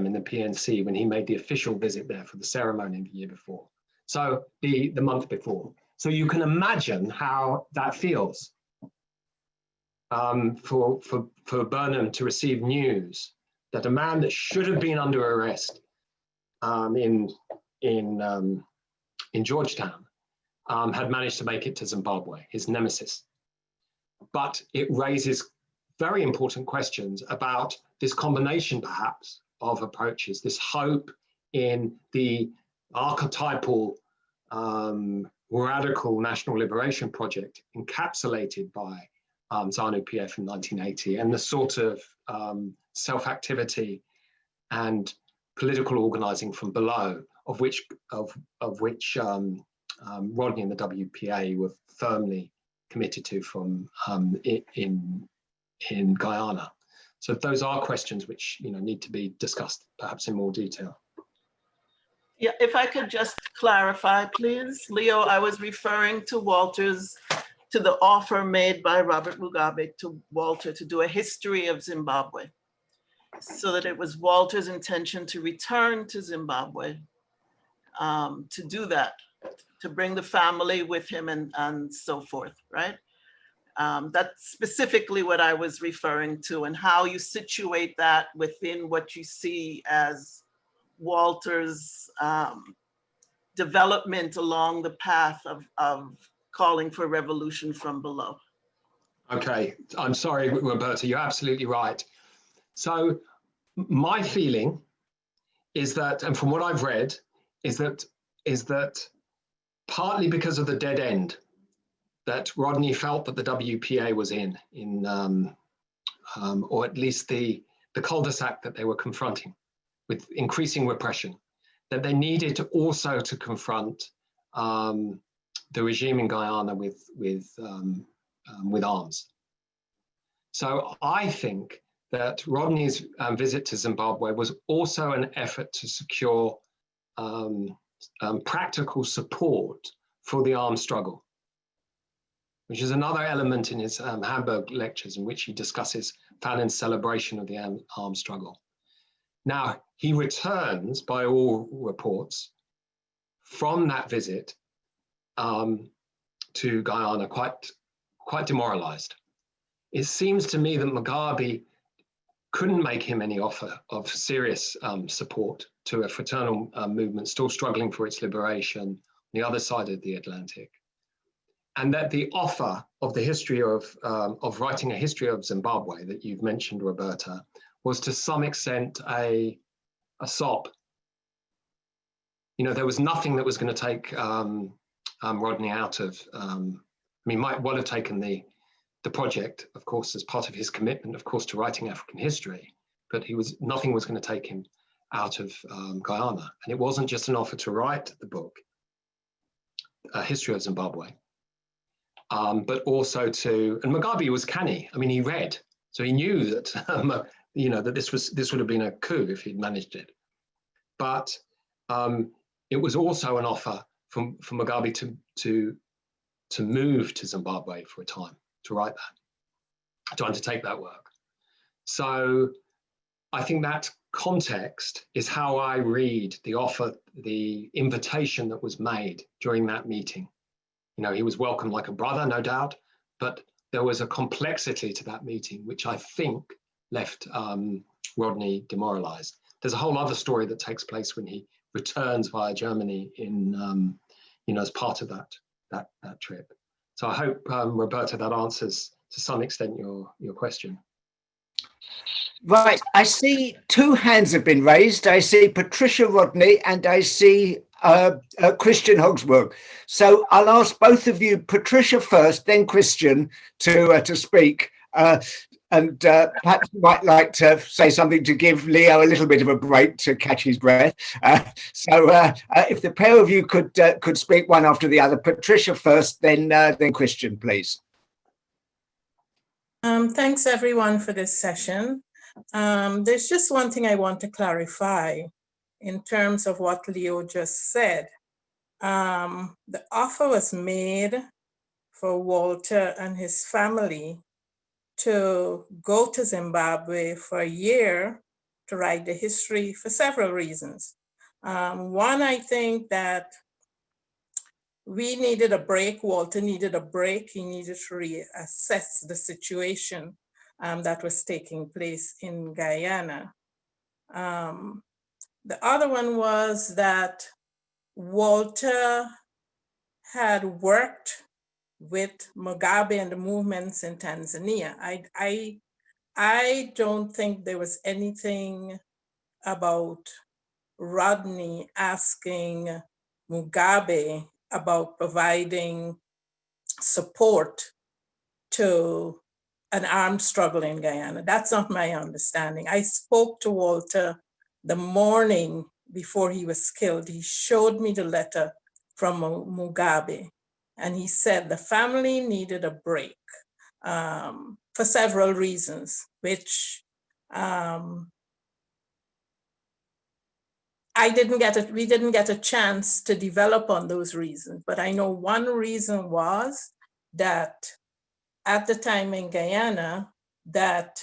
Speaker 1: in the PNC when he made the official visit there for the ceremony the year before. So the month before. So you can imagine how that feels for Burnham to receive news that a man that should have been under arrest in Georgetown had managed to make it to Zimbabwe, his nemesis. But it raises very important questions about this combination, perhaps, of approaches, this hope in the archetypal radical national liberation project encapsulated by ZANU-PF in 1980, and the sort of self-activity and political organizing from below, of which Rodney and the WPA were firmly committed to from in Guyana. So those are questions which need to be discussed, perhaps in more detail.
Speaker 4: Yeah, if I could just clarify, please. Leo, I was referring to the offer made by Robert Mugabe to Walter to do a history of Zimbabwe, so that it was Walter's intention to return to Zimbabwe, to do that, to bring the family with him and so forth, right? That's specifically what I was referring to, and how you situate that within what you see as Walter's development along the path of calling for revolution from below.
Speaker 1: Okay, I'm sorry, Roberta, you're absolutely right. So my feeling is that, and from what I've read, is that partly because of the dead end that Rodney felt that the WPA was in or at least the cul-de-sac that they were confronting with increasing repression, that they needed to also to confront the regime in Guyana with arms. So I think that Rodney's visit to Zimbabwe was also an effort to secure practical support for the armed struggle, which is another element in his Hamburg lectures, in which he discusses Fanin's celebration of the armed struggle. Now, he returns, by all reports, from that visit to Guyana quite demoralized. It seems to me that Mugabe couldn't make him any offer of serious support to a fraternal movement still struggling for its liberation, the other side of the Atlantic. And that the offer of the history of writing a history of Zimbabwe that you've mentioned, Roberta, was to some extent a sop. You know, there was nothing that was going to take Rodney out of, I mean, might well have taken the project, of course, as part of his commitment, of course, to writing African history, but nothing was going to take him out of Guyana. And it wasn't just an offer to write the book, A History of Zimbabwe, but also and Mugabe was canny. I mean, he read, so he knew that, you know, that this would have been a coup if he'd managed it. But it was also an offer for Mugabe to move to Zimbabwe for a time, to write that, to undertake that work. So I think that context is how I read the offer, the invitation that was made during that meeting. You know, he was welcomed like a brother, no doubt, but there was a complexity to that meeting, which I think left Rodney demoralized. There's a whole other story that takes place when he returns via Germany in, you know, as part of that trip. So I hope, Roberta, that answers to some extent your question.
Speaker 2: Right, I see two hands have been raised. I see Patricia Rodney and I see Christian Hogsburg. So I'll ask both of you, Patricia first, then Christian, to speak. And perhaps you might like to say something to give Leo a little bit of a break to catch his breath. So if the pair of you could speak one after the other, Patricia first, then Christian, please.
Speaker 5: Thanks everyone for this session. There's just one thing I want to clarify in terms of what Leo just said. The offer was made for Walter and his family to go to Zimbabwe for a year to write the history for several reasons. One, I think that we needed a break. Walter needed a break. He needed to reassess the situation that was taking place in Guyana. The other one was that Walter had worked with Mugabe and the movements in Tanzania. I don't think there was anything about Rodney asking Mugabe about providing support to an armed struggle in Guyana. That's not my understanding. I spoke to Walter the morning before he was killed. He showed me the letter from Mugabe, and he said the family needed a break for several reasons, which we didn't get a chance to develop on those reasons. But I know one reason was that at the time in Guyana, that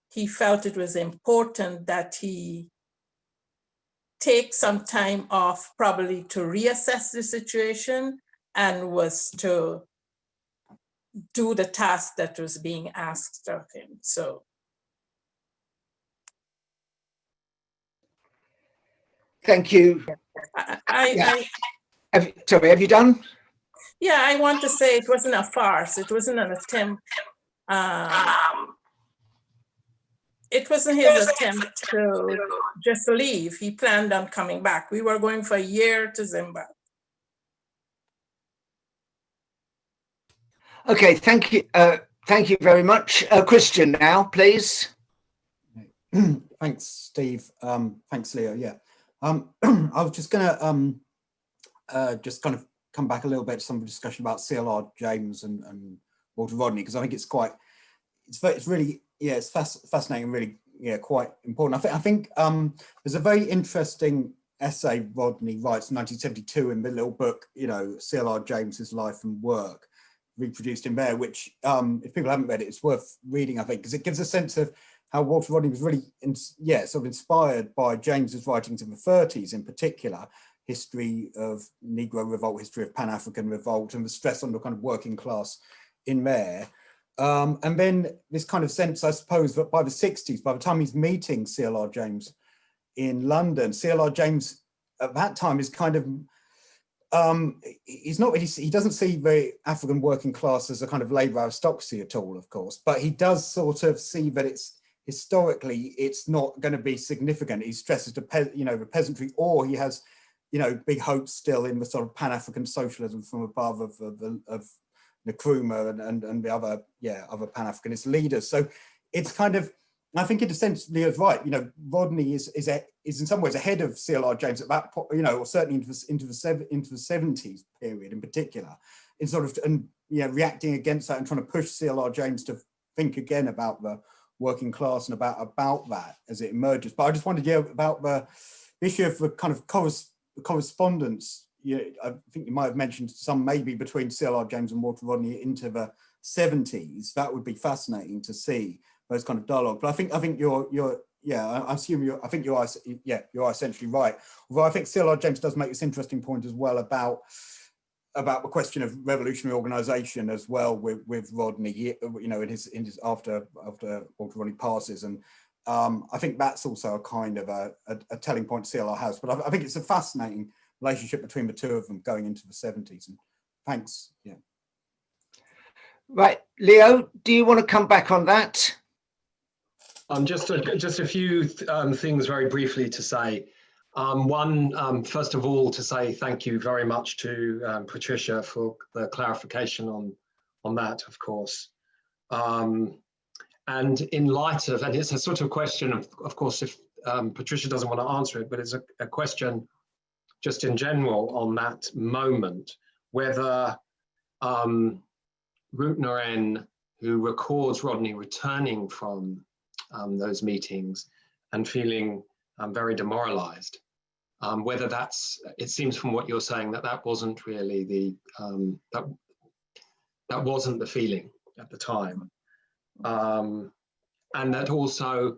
Speaker 5: he felt it was important that he take some time off, probably to reassess the situation, and was to do the task that was being asked of him. So.
Speaker 2: Thank you. Sorry, have you done?
Speaker 5: Yeah, I want to say it wasn't a farce. It wasn't an attempt. It wasn't his attempt to just leave. He planned on coming back. We were going for a year to Zimbabwe.
Speaker 2: Okay, thank you. Thank you very much. Christian now, please.
Speaker 6: Thanks, Steve. Thanks, Leo. Yeah. I was just going to just kind of come back a little bit to some discussion about CLR James and Walter Rodney, because I think it's really, yeah, it's fascinating, really, yeah, quite important. I think there's a very interesting essay Rodney writes in 1972 in the little book, you know, CLR James's Life and Work, reproduced in there, which if people haven't read it, it's worth reading, I think, because it gives a sense of how Walter Rodney was really, sort of inspired by James's writings in the 30s, in particular, history of Negro revolt, history of Pan-African revolt, and the stress on the kind of working class in there. And then this kind of sense, I suppose, that by the 60s, by the time he's meeting CLR James in London, CLR James at that time is kind of he's not really, he doesn't see the African working class as a kind of labor aristocracy at all, of course, but he does sort of see that it's historically it's not going to be significant. He stresses the peasantry, or he has big hopes still in the sort of Pan-African socialism from above of Nkrumah and the other Pan-Africanist leaders. So it's kind of, I think in a sense, Leo's right. Rodney is in some ways ahead of CLR James at that point, or certainly into the 70s period in particular, in sort of reacting against that and trying to push CLR James to think again about the working class and about that as it emerges. But I just wondered about the issue of the kind of correspondence. I think you might have mentioned some maybe between CLR James and Walter Rodney into the 70s. That would be fascinating to see those kind of dialogue. But I think you're I assume you are essentially right. Although I think CLR James does make this interesting point as well about the question of revolutionary organisation as well with Rodney, in his after Walter Rodney passes, and I think that's also a kind of a telling point CLR has. But I think it's a fascinating relationship between the two of them going into the 70s. And thanks. Yeah.
Speaker 2: Right, Leo, do you want to come back on that?
Speaker 1: Just a few things very briefly to say. One, first of all, to say thank you very much to Patricia for the clarification on that, of course. And in light of, and it's a sort of question of course, if Patricia doesn't want to answer it, but it's a question just in general on that moment, whether Rootnaren, who records Rodney returning from those meetings and feeling very demoralized, whether that's, it seems from what you're saying that wasn't really the, that wasn't the feeling at the time. And that also,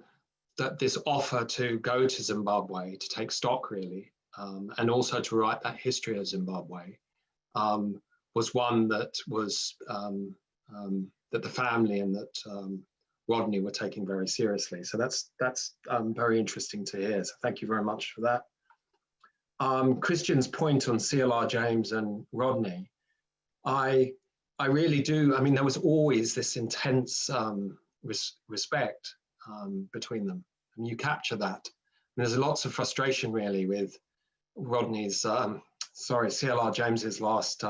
Speaker 1: that this offer to go to Zimbabwe, to take stock really, and also to write that history of Zimbabwe, was one that was, that the family and that Rodney were taking very seriously. So that's very interesting to hear. So thank you very much for that. Christian's point on CLR James and Rodney, I really do. I mean, there was always this intense respect between them, and you capture that. And there's lots of frustration really with Rodney's, CLR James's last,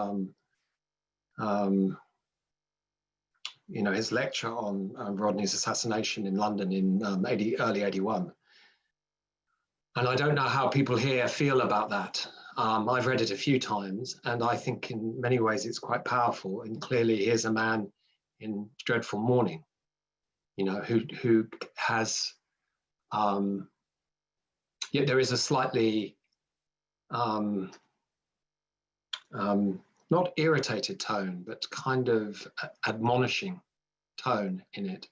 Speaker 1: his lecture on Rodney's assassination in London in early 81. And I don't know how people here feel about that. I've read it a few times, and I think in many ways it's quite powerful. And clearly here's a man in dreadful mourning, who has, yet there is a slightly, not irritated tone, but kind of admonishing tone in it.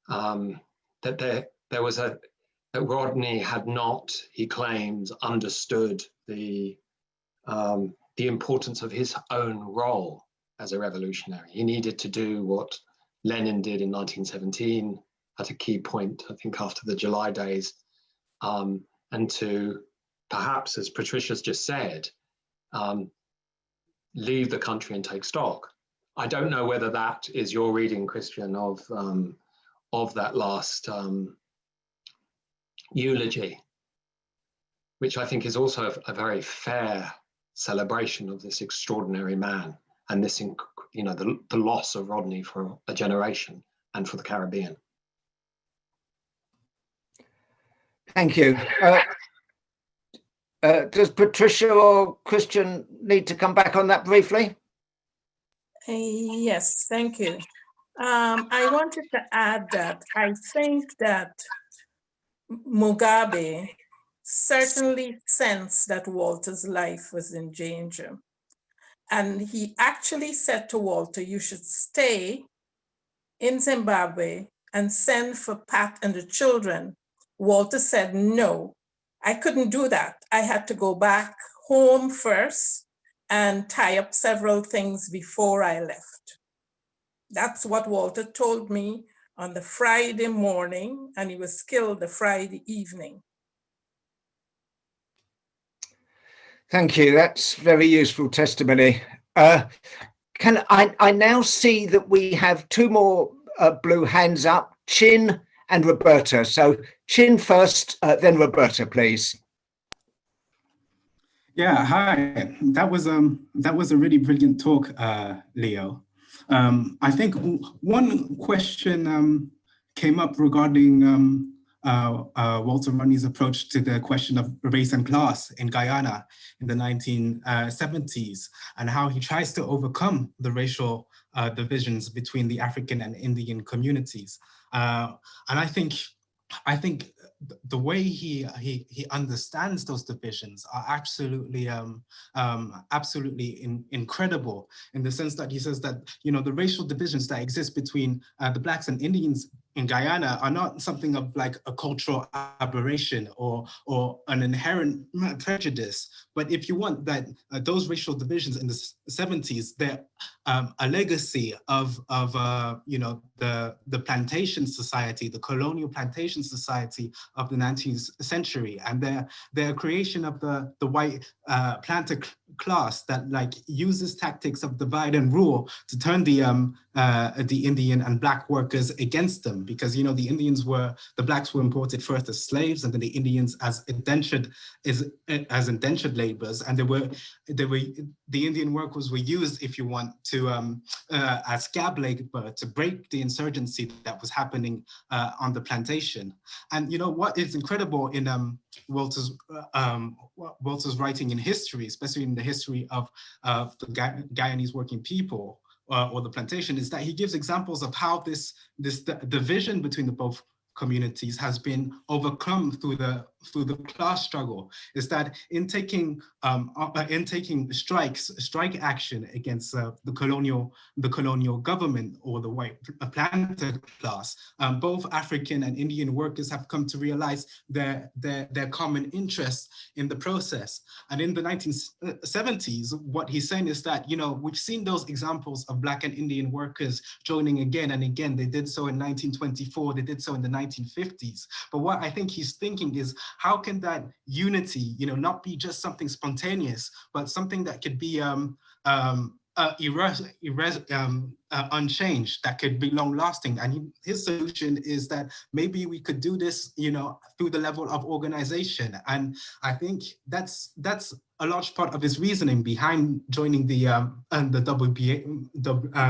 Speaker 1: That there was that Rodney had not, he claims, understood the importance of his own role as a revolutionary. He needed to do what Lenin did in 1917 at a key point, I think, after the July days, and to perhaps, as Patricia's just said, leave the country and take stock. I don't know whether that is your reading, Christian, of that last eulogy, which I think is also a very fair celebration of this extraordinary man and this, the loss of Rodney for a generation and for the Caribbean.
Speaker 2: Thank you. Does Patricia or Christian need to come back on that briefly?
Speaker 5: Yes, thank you. I wanted to add that I think that Mugabe certainly sensed that Walter's life was in danger. And he actually said to Walter, you should stay in Zimbabwe and send for Pat and the children. Walter said, no, I couldn't do that. I had to go back home first and tie up several things before I left. That's what Walter told me on the Friday morning, and he was killed the Friday evening.
Speaker 2: Thank you. That's very useful testimony. Can I now see that we have two more blue hands up, Chin and Roberta. So Chin first, then Roberta, please.
Speaker 7: Yeah, hi. That was a really brilliant talk, Leo. I think one question came up regarding Walter Rodney's approach to the question of race and class in Guyana in the 1970s, and how he tries to overcome the racial divisions between the African and Indian communities. And I think the way he understands those divisions are absolutely incredible, in the sense that he says that, you know, the racial divisions that exist between the Blacks and Indians in Guyana are not something of like a cultural aberration or an inherent prejudice, but if you want, that those racial divisions in the 70s, they're a legacy of you know, the plantation society, the colonial plantation society of the 19th century, and their creation of the white planter class that like uses tactics of divide and rule to turn the Indian and Black workers against them, because, you know, the Blacks were imported first as slaves, and then the Indians as indentured laborers, and the Indian workers were used, if you want, to as scab labor to break the insurgency that was happening on the plantation. And you know what is incredible in Walter's writing in history, especially in the history of the Guyanese working people or the plantation, is that he gives examples of how this division between the both communities has been overcome through the class struggle. Is that in taking strike action against the colonial government or the white planter class, both African and Indian workers have come to realize their common interests in the process. And in the 1970s, what he's saying is that, you know, we've seen those examples of Black and Indian workers joining again and again. They did so in 1924, they did so in the 1950s. But what I think he's thinking is, how can that unity, you know, not be just something spontaneous, but something that could be unchanged, that could be long lasting? And his solution is that maybe we could do this, you know, through the level of organization. And I think that's a large part of his reasoning behind joining the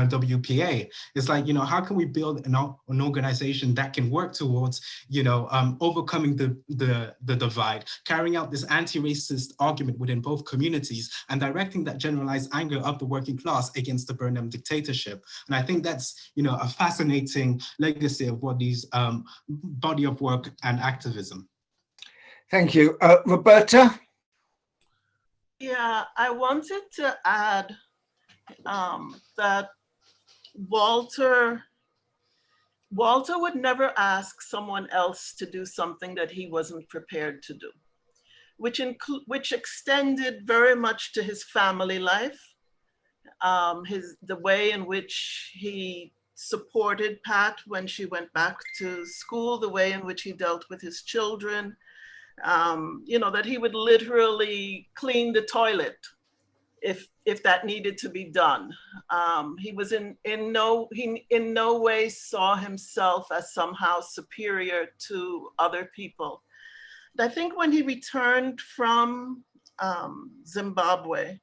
Speaker 7: WPA. It's like, you know, how can we build an organization that can work towards, you know, overcoming the divide, carrying out this anti-racist argument within both communities, and directing that generalized anger of the working class against the Burnham dictatorship. And I think that's, you know, a fascinating legacy of what these body of work and activism.
Speaker 2: Thank you. Roberta?
Speaker 4: Yeah, I wanted to add that Walter would never ask someone else to do something that he wasn't prepared to do, which extended very much to his family life, the way in which he supported Pat when she went back to school, the way in which he dealt with his children. You know, that he would literally clean the toilet if that needed to be done. He was in no way saw himself as somehow superior to other people. And I think when he returned from Zimbabwe,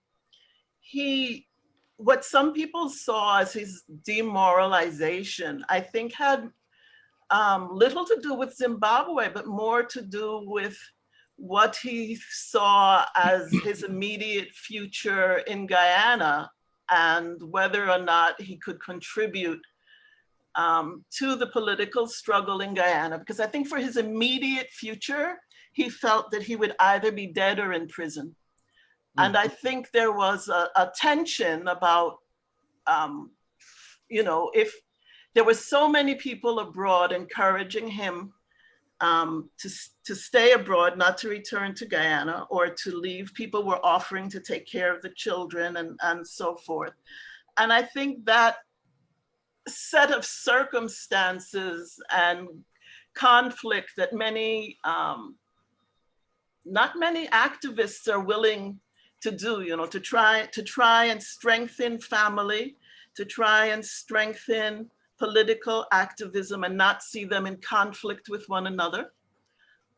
Speaker 4: what some people saw as his demoralization, I think had little to do with Zimbabwe, but more to do with what he saw as his immediate future in Guyana, and whether or not he could contribute to the political struggle in Guyana. Because I think for his immediate future, he felt that he would either be dead or in prison. And I think there was a tension about, you know, if there were so many people abroad encouraging him to stay abroad, not to return to Guyana or to leave. People were offering to take care of the children and so forth. And I think that set of circumstances and conflict that not many activists are willing to do, to try and strengthen family, to try and strengthen political activism and not see them in conflict with one another.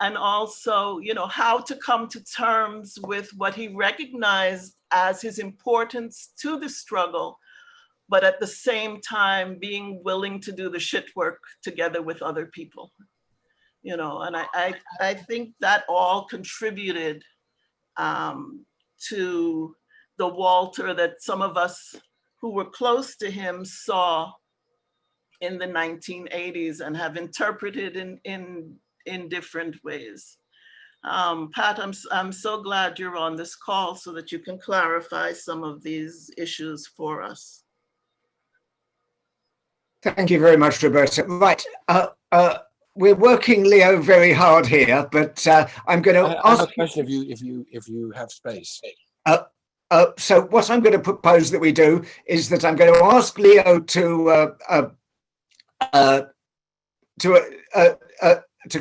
Speaker 4: And also, how to come to terms with what he recognized as his importance to the struggle, but at the same time being willing to do the shit work together with other people. And I think that all contributed to the Walter that some of us who were close to him saw in the 1980s and have interpreted in different ways. Pat, I'm so glad you're on this call so that you can clarify some of these issues for us.
Speaker 2: Thank you very much, Roberta. Right, we're working Leo very hard here, but I'm going to
Speaker 8: I have
Speaker 2: ask
Speaker 8: a question if you have space.
Speaker 2: So what I'm going to propose that we do is that I'm going to ask Leo to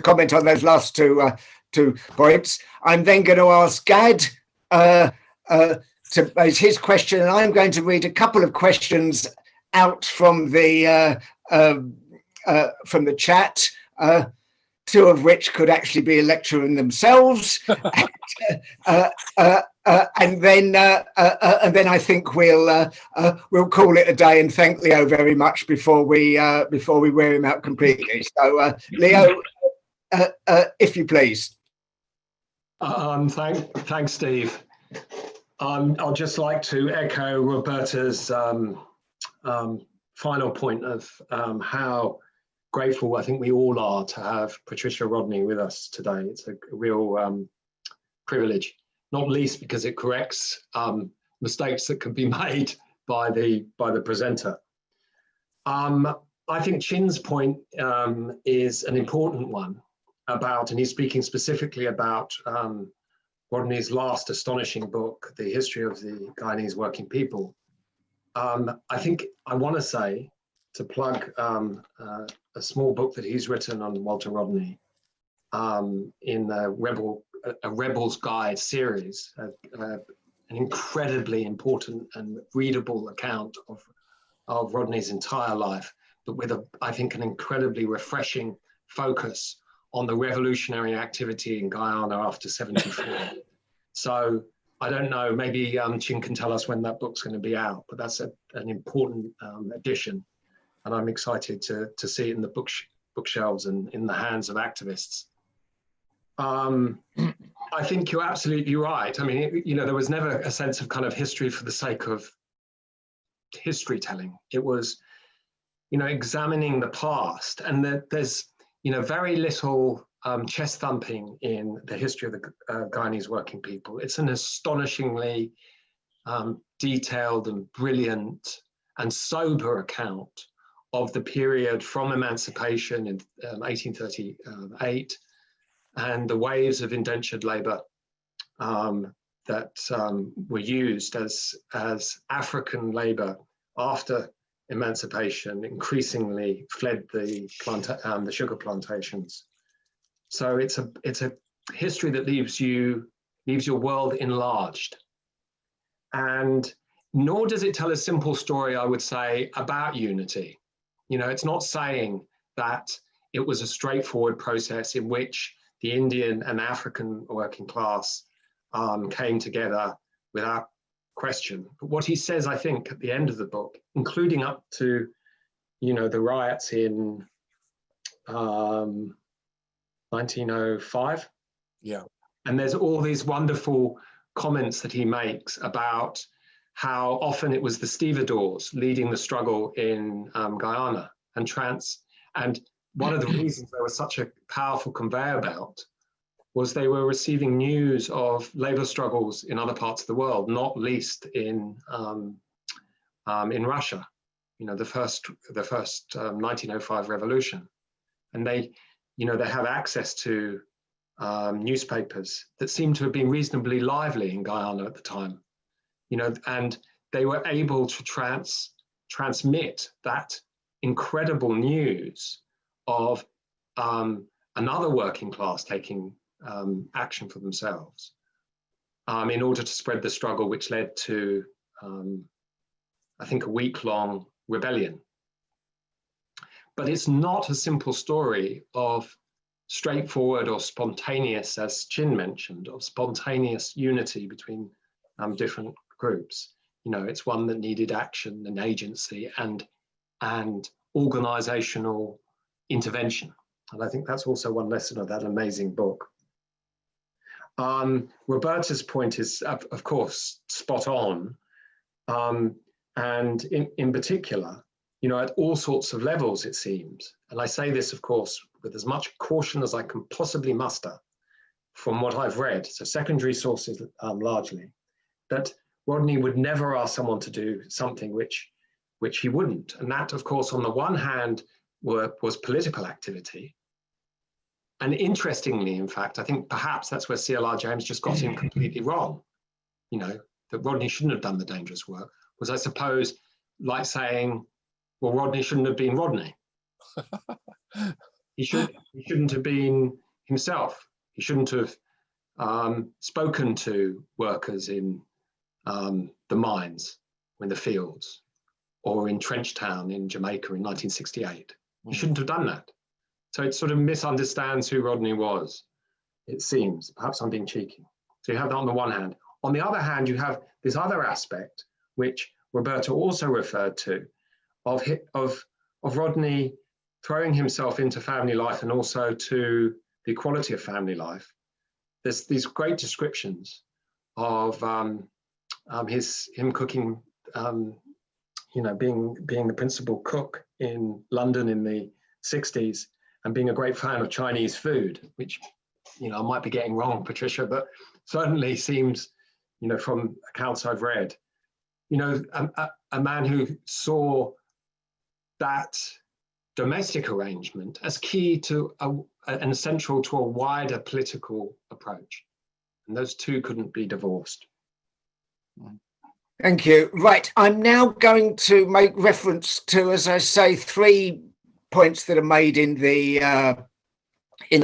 Speaker 2: comment on those last two points. I'm then going to ask Gad to raise his question, and I'm going to read a couple of questions out from the chat, two of which could actually be a lecture in themselves. And then I think we'll call it a day and thank Leo very much before we wear him out completely. So Leo, if you please.
Speaker 1: Thanks, Steve. I'll just like to echo Roberta's final point of how grateful I think we all are to have Patricia Rodney with us today. It's a real privilege, not least because it corrects mistakes that can be made by the presenter. I think Chin's point is an important one about, and he's speaking specifically about Rodney's last astonishing book, The History of the Guyanese Working People. I think I want to say, to plug a small book that he's written on Walter Rodney in the Rebel's Guide series, an incredibly important and readable account of Rodney's entire life, but with I think an incredibly refreshing focus on the revolutionary activity in Guyana after 74. So I don't know, maybe Chin can tell us when that book's going to be out, but that's an important addition. And I'm excited to see it in the bookshelves and in the hands of activists. I think you're absolutely right. I mean, there was never a sense of kind of history for the sake of history telling. It was, examining the past, and there's, very little chest thumping in the history of the Guyanese working people. It's an astonishingly detailed and brilliant and sober account of the period from emancipation in 1838 and the waves of indentured labor that were used as African labor after emancipation increasingly fled the sugar plantations. So it's a history that leaves your world enlarged. And nor does it tell a simple story, I would say, about unity. It's not saying that it was a straightforward process in which the Indian and African working class came together without question. But what he says, I think, at the end of the book, including up to, the riots in 1905.
Speaker 8: Yeah.
Speaker 1: And there's all these wonderful comments that he makes about how often it was the stevedores leading the struggle in Guyana and one of the reasons there was such a powerful conveyor belt was they were receiving news of labor struggles in other parts of the world, not least in Russia, the first 1905 revolution. And they have access to newspapers that seem to have been reasonably lively in Guyana at the time, and they were able to transmit that incredible news of another working class taking action for themselves. in order to spread the struggle, which led to, I think, a week-long rebellion. But it's not a simple story of straightforward or spontaneous, as Chin mentioned, of spontaneous unity between different groups. You know, it's one that needed action and agency and organizational intervention. And I think that's also one lesson of that amazing book. Roberta's point is, of course, spot on. And in particular, you know, at all sorts of levels, it seems, and I say this, of course, with as much caution as I can possibly muster from what I've read, so secondary sources largely, that Rodney would never ask someone to do something which he wouldn't. And that, of course, on the one hand, was political activity. And interestingly, in fact, I think perhaps that's where CLR James just got him completely wrong. You know, that Rodney shouldn't have done the dangerous work, was, I suppose, like saying, well, Rodney shouldn't have been Rodney. He shouldn't have been himself. He shouldn't have spoken to workers in the mines, or in the fields, or in Trenchtown in Jamaica in 1968. He shouldn't have done that. So it sort of misunderstands who Rodney was, it seems. Perhaps I'm being cheeky. So you have that on the one hand. On the other hand, you have this other aspect, which Roberta also referred to, of Rodney throwing himself into family life and also to the equality of family life. There's these great descriptions of him cooking, you know, being the principal cook in London in the 60s and being a great fan of Chinese food, which, you know, I might be getting wrong, Patricia, but certainly seems, you know, from accounts I've read, you know, a man who saw that domestic arrangement as key to and central to a wider political approach. And those two couldn't be divorced.
Speaker 2: Thank you. Right, I'm now going to make reference to, as I say, 3 points that are made in the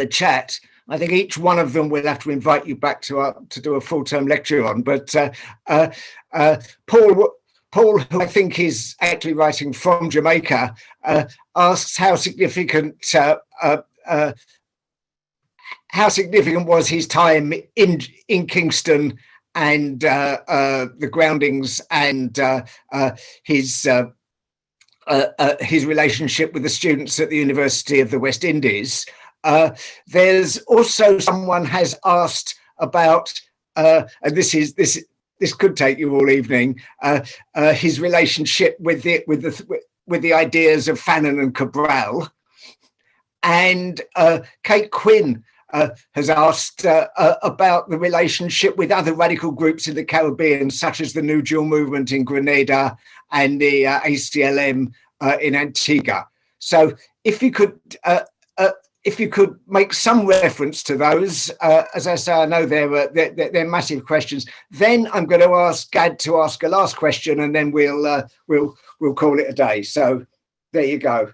Speaker 2: chat. I think each one of them we'll have to invite you back to do a full-term lecture on. But Paul, who I think is actually writing from Jamaica, asks how significant was his time in Kingston and the groundings and his relationship with the students at the University of the West Indies. There's also someone has asked about, and this could take you all evening, his relationship with the ideas of Fanon and Cabral. And Kate Quinn has asked about the relationship with other radical groups in the Caribbean, such as the New Deal movement in Grenada and the ACLM in Antigua. So if you could make some reference to those, as I say, I know they're massive questions. Then I'm going to ask Gad to ask a last question, and then we'll call it a day. So there you go.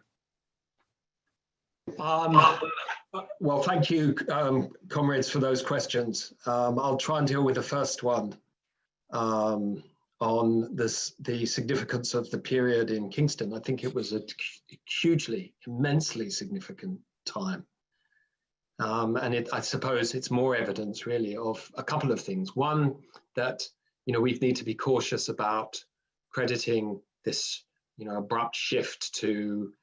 Speaker 1: Well, thank you, comrades, for those questions. I'll try and deal with the first one on the significance of the period in Kingston. I think it was a hugely, immensely significant time. And I suppose it's more evidence really of a couple of things. One, that, you know, we need to be cautious about crediting this, you know, abrupt shift to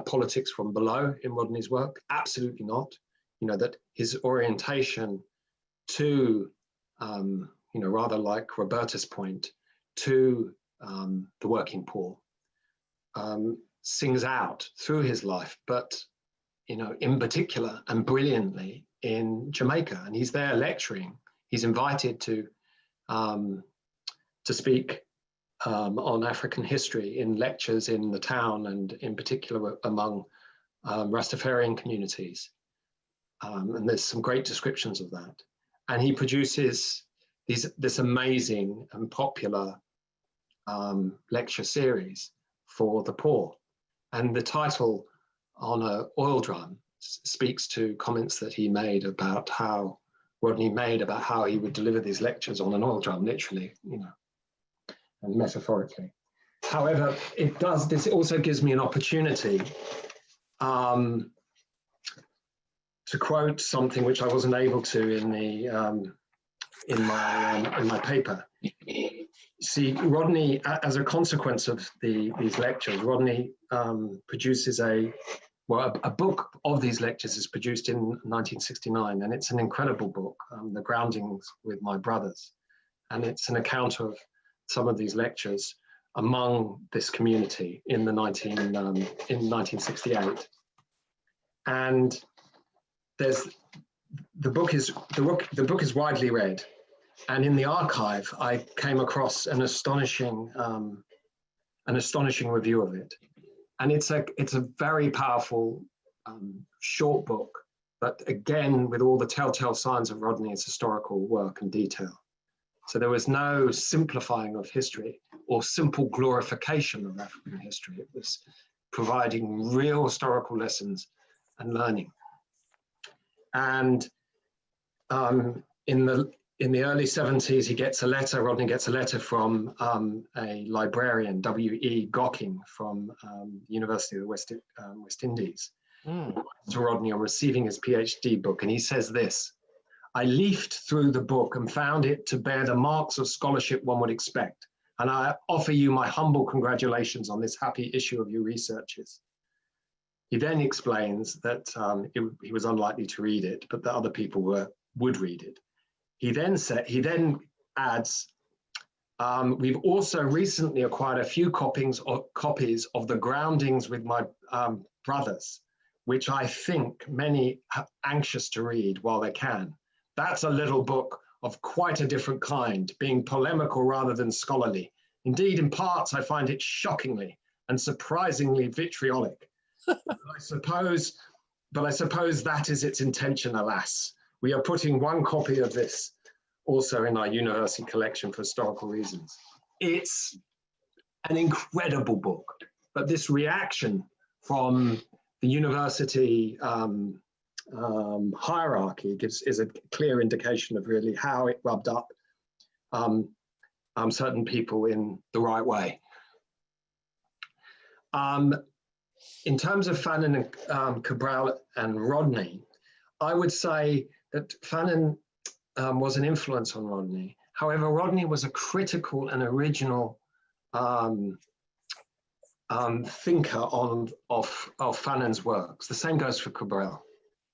Speaker 1: politics from below in Rodney's work. Absolutely not. You know, that his orientation to, you know, rather like Roberta's point, to the working poor sings out through his life, but, you know, in particular and brilliantly in Jamaica. And he's there lecturing. He's invited to speak on African history in lectures in the town and in particular among Rastafarian communities. And there's some great descriptions of that. And he produces this amazing and popular lecture series for the poor. And the title, On a Oil Drum, speaks to comments that he made about how Rodney made about how he would deliver these lectures on an oil drum, literally, you know, and metaphorically. However, this also gives me an opportunity to quote something which I wasn't able to in my paper. See, Rodney, as a consequence of these lectures, Rodney produces a book of these lectures is produced in 1969, and it's an incredible book, The Groundings with My Brothers. And it's an account of some of these lectures among this community in 1968. And the book is widely read. And in the archive, I came across an astonishing review of it. And it's a very powerful short book, but again, with all the telltale signs of Rodney's historical work and detail. So there was no simplifying of history or simple glorification of African history. It was providing real historical lessons and learning. And in the early 70s, Rodney gets a letter from a librarian, W.E. Gocking, from the University of the West Indies, to Rodney on receiving his PhD book. And he says this: "I leafed through the book and found it to bear the marks of scholarship one would expect. And I offer you my humble congratulations on this happy issue of your researches." He then explains that he was unlikely to read it, but that other people would read it. He then adds, "We've also recently acquired a few copies of The Groundings with My Brothers, which I think many are anxious to read while they can. That's a little book of quite a different kind, being polemical rather than scholarly. Indeed, in parts, I find it shockingly and surprisingly vitriolic. But I suppose that is its intention, alas. We are putting one copy of this also in our university collection for historical reasons." It's an incredible book, but this reaction from the university hierarchy is a clear indication of really how it rubbed up certain people in the right way. In terms of Fanon and Cabral and Rodney, I would say that Fanon was an influence on Rodney. However, Rodney was a critical and original thinker of Fanon's works. The same goes for Cabral.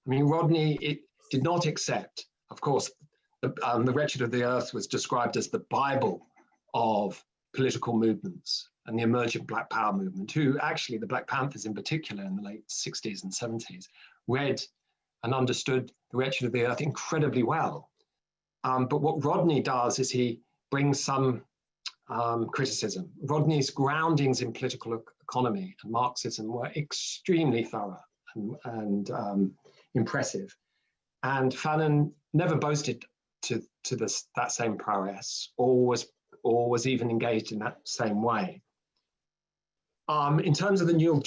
Speaker 1: I mean, Rodney did not accept, of course, the Wretched of the Earth was described as the Bible of political movements and the emergent Black Power movement, who actually, the Black Panthers in particular in the late 60s and 70s, read and understood the Wretched of the Earth incredibly well. But what Rodney does is he brings some criticism. Rodney's groundings in political economy and Marxism were extremely thorough and impressive. And Fanon never boasted to that same prowess, or was even engaged in that same way. In terms of the new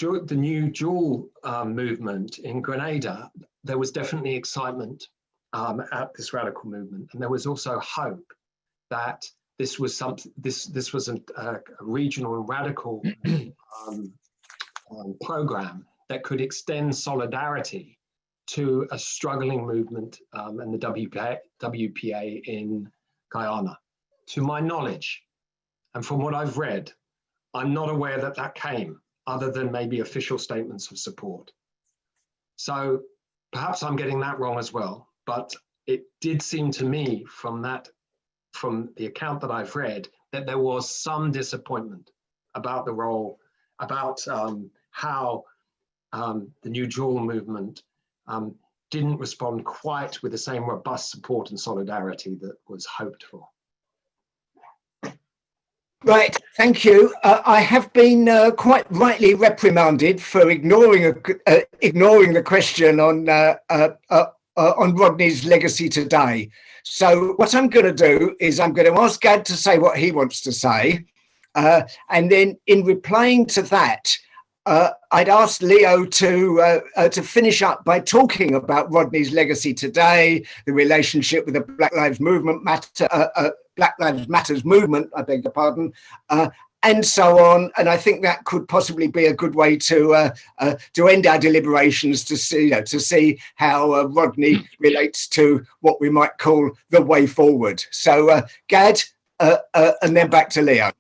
Speaker 1: dual movement in Grenada, there was definitely excitement at this radical movement, and there was also hope that this was a regional and radical program that could extend solidarity to a struggling movement and the WPA in Guyana. To my knowledge, and from what I've read, I'm not aware that that came, other than maybe official statements of support. So perhaps I'm getting that wrong as well, but it did seem to me from the account that I've read, that there was some disappointment about the role, about how the New Dual movement didn't respond quite with the same robust support and solidarity that was hoped for.
Speaker 2: Right, thank you. I have been quite rightly reprimanded for ignoring the question on Rodney's legacy today. So what I'm going to do is I'm going to ask Gad to say what he wants to say, and then in replying to that, I'd asked Leo to finish up by talking about Rodney's legacy today, the relationship with the Black Lives Matters movement, I beg your pardon, and so on. And I think that could possibly be a good way to end our deliberations, to see how Rodney relates to what we might call the way forward. So Gad, and then back to Leo.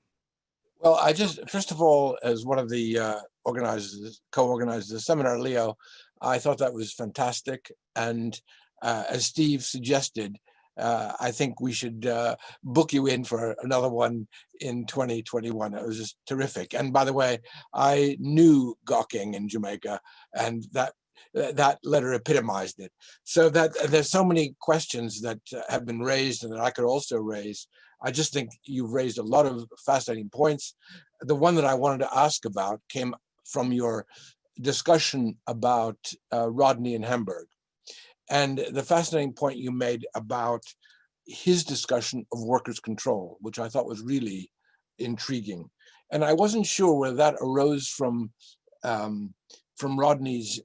Speaker 8: Well, I just, first of all, as one of the co-organizers of the seminar, Leo, I thought that was fantastic. And as Steve suggested, I think we should book you in for another one in 2021. It was just terrific. And by the way, I knew gawking in Jamaica, and that letter epitomized it. So that there's so many questions that have been raised and that I could also raise. I just think you've raised a lot of fascinating points. The one that I wanted to ask about came from your discussion about Rodney in Hamburg. And the fascinating point you made about his discussion of workers' control, which I thought was really intriguing. And I wasn't sure whether that arose from Rodney's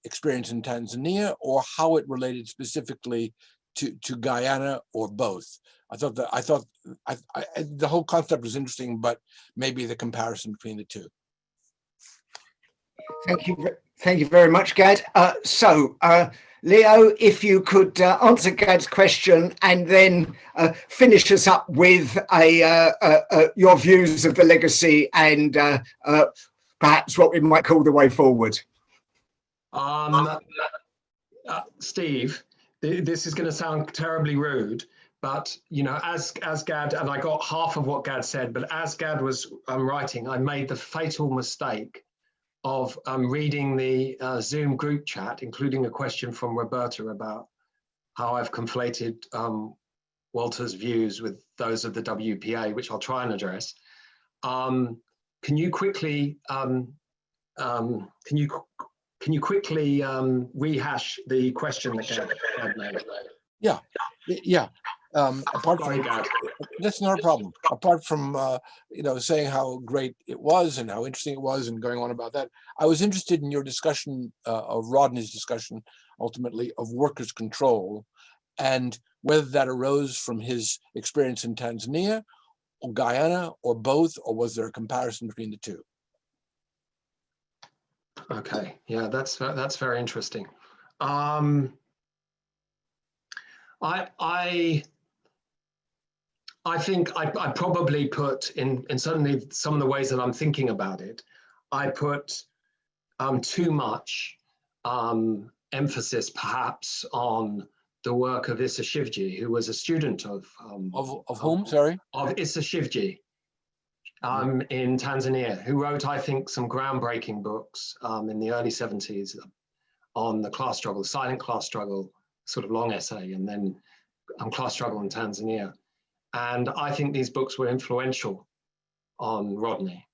Speaker 8: experience in Tanzania, or how it related specifically to Guyana, or both. I thought the whole concept was interesting, but maybe the comparison between the two.
Speaker 2: Thank you very much, Gad. Leo, if you could answer Gad's question and then finish us up with your views of the legacy and perhaps what we might call the way forward.
Speaker 1: Steve, this is going to sound terribly rude, but as Gad, and I got half of what Gad said, but as Gad was writing, I made the fatal mistake of reading the Zoom group chat, including a question from Roberta about how I've conflated Walter's views with those of the WPA, which I'll try and address. Can you quickly rehash the question that Gad made?
Speaker 8: Yeah. Apart from that's not a problem. Apart from saying how great it was and how interesting it was and going on about that, I was interested in your discussion of Rodney's discussion, ultimately, of workers' control, and whether that arose from his experience in Tanzania or Guyana or both, or was there a comparison between the two?
Speaker 1: Okay, yeah, that's very interesting. I think I probably put in certainly some of the ways that I'm thinking about it, I put too much emphasis perhaps on the work of Issa Shivji, who was a student of
Speaker 8: whom, sorry?
Speaker 1: Of Issa Shivji in Tanzania, who wrote, I think, some groundbreaking books in the early 70s on the class struggle, silent class struggle, sort of long essay, and then class struggle in Tanzania. And I think these books were influential on Rodney.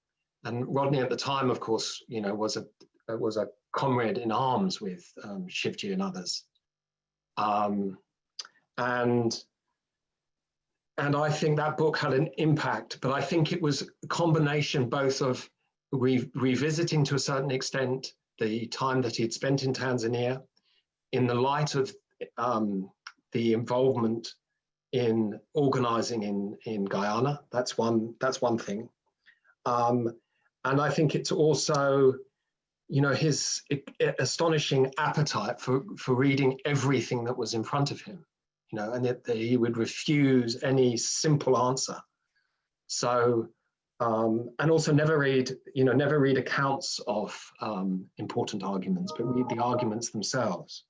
Speaker 1: And Rodney at the time, of course, was a comrade in arms with Shivji and others. And I think that book had an impact, but I think it was a combination both of revisiting to a certain extent the time that he'd spent in Tanzania in the light of the involvement in organizing in Guyana. That's one thing. And I think it's also, his astonishing appetite for reading everything that was in front of him, and that he would refuse any simple answer. So, and also never read accounts of important arguments, but read the arguments themselves.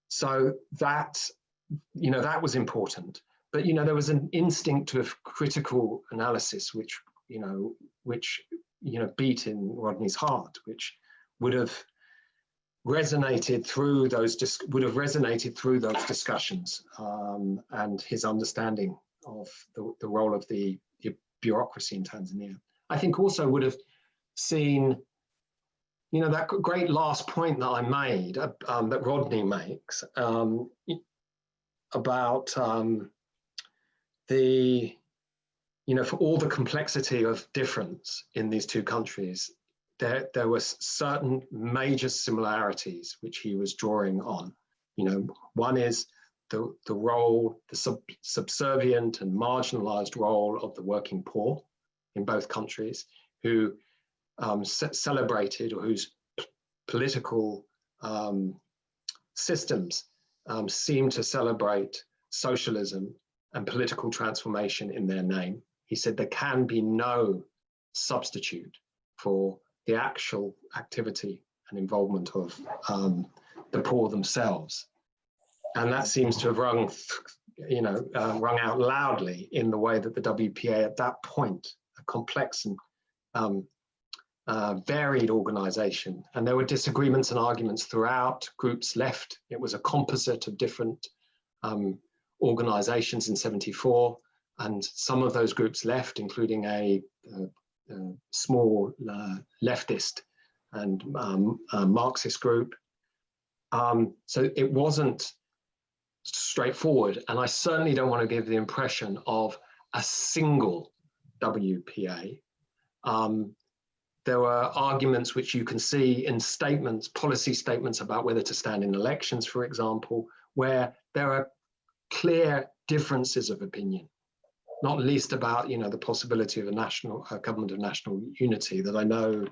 Speaker 1: So that was important. But, there was an instinct of critical analysis, which beat in Rodney's heart, which would have resonated through those discussions, and his understanding of the role of the bureaucracy in Tanzania. I think also would have seen, that great last point that I made, that Rodney makes, about for all the complexity of difference in these two countries, there were certain major similarities which he was drawing on. You know, one is the role, the subservient and marginalized role of the working poor in both countries, who celebrated, or whose political systems seemed to celebrate socialism and political transformation in their name. He said there can be no substitute for the actual activity and involvement of the poor themselves. And that seems to have rung out loudly in the way that the WPA at that point, a complex and varied organization, and there were disagreements and arguments throughout. Groups left. It was a composite of different organizations in '74, and some of those groups left, including a small leftist and Marxist group. So it wasn't straightforward, and I certainly don't want to give the impression of a single WPA. There were arguments which you can see in statements, policy statements about whether to stand in elections, for example, where there are clear differences of opinion, not least about, you know, the possibility of a government of national unity that I know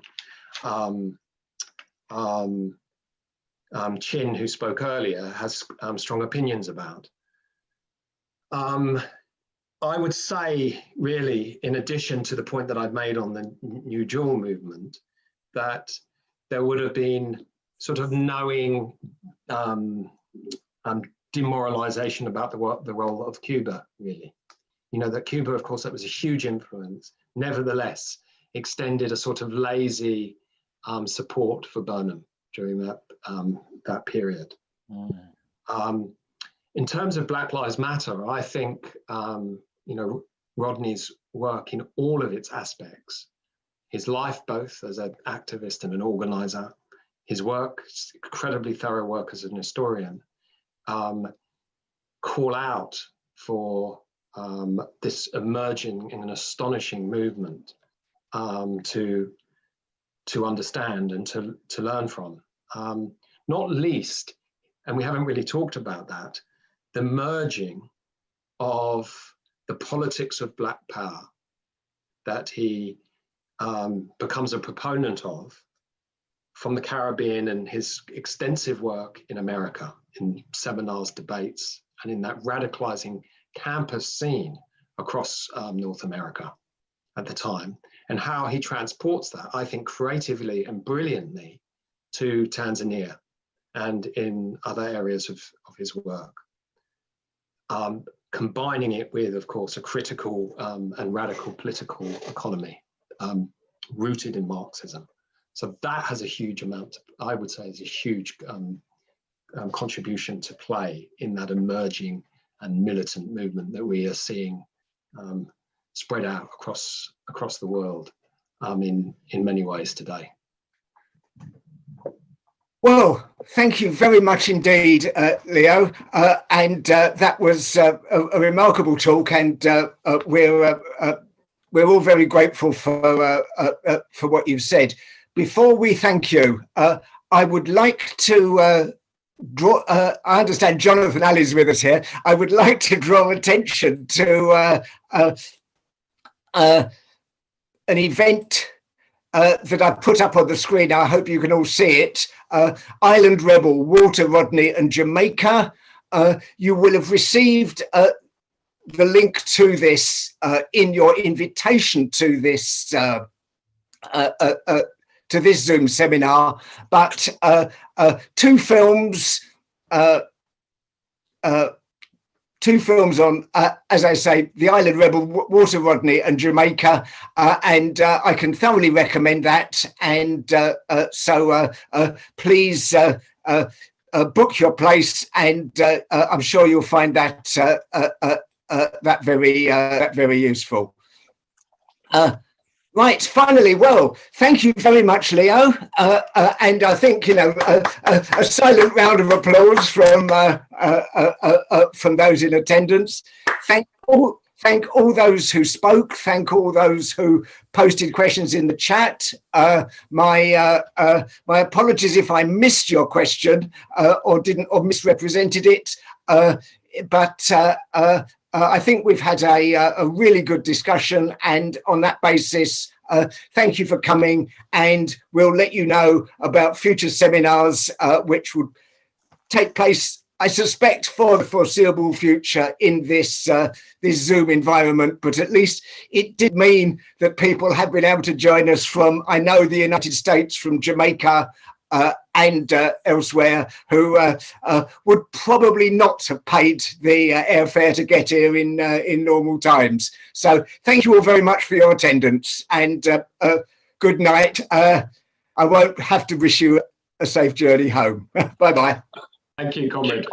Speaker 1: Chin, who spoke earlier, has strong opinions about. I would say, really, in addition to the point that I've made on the New Dual movement, that there would have been sort of knowing demoralization about the role of Cuba, really. You know, that Cuba, of course, that was a huge influence, nevertheless extended a sort of lazy support for Burnham during that period. Mm. In terms of Black Lives Matter, I think, you know, Rodney's work in all of its aspects, his life both as an activist and an organizer, his work, incredibly thorough work as an historian, call out for this emerging in an astonishing movement to understand and to learn from. Not least, and we haven't really talked about that, the merging of the politics of Black power that he becomes a proponent of from the Caribbean and his extensive work in America, in seminars, debates, and in that radicalizing campus scene across North America at the time, and how he transports that, I think, creatively and brilliantly to Tanzania and in other areas of his work. Combining it with, of course, a critical and radical political economy rooted in Marxism. So that has a huge amount, I would say, is a huge contribution to play in that emerging and militant movement that we are seeing spread out across the world in many ways today.
Speaker 2: Well, thank you very much indeed, Leo. And that was a remarkable talk, and we're all very grateful for what you've said. Before we thank you, I would like to draw. I understand Jonathan Alley's with us here. I would like to draw attention to an event that I put up on the screen. I hope you can all see it. Island Rebel, Walter Rodney and Jamaica. You will have received the link to this in your invitation to this Zoom seminar, but two films on, as I say, the Island Rebel, Walter Rodney and Jamaica, and I can thoroughly recommend that. And so please book your place, and I'm sure you'll find that very useful. Right, finally, well, thank you very much, Leo. And I think, you know, a silent round of applause from those in attendance. Thank thank all those who spoke. Thank all those who posted questions in the chat. My apologies if I missed your question or misrepresented it. But I think we've had a really good discussion, and on that basis, thank you for coming, and we'll let you know about future seminars which would take place, I suspect, for the foreseeable future in this this Zoom environment. But at least it did mean that people have been able to join us from, I know, the United States, from Jamaica, and elsewhere, who would probably not have paid the airfare to get here in normal times. So thank you all very much for your attendance, and good night. I won't have to wish you a safe journey home. Bye-bye.
Speaker 1: Thank you, comrade.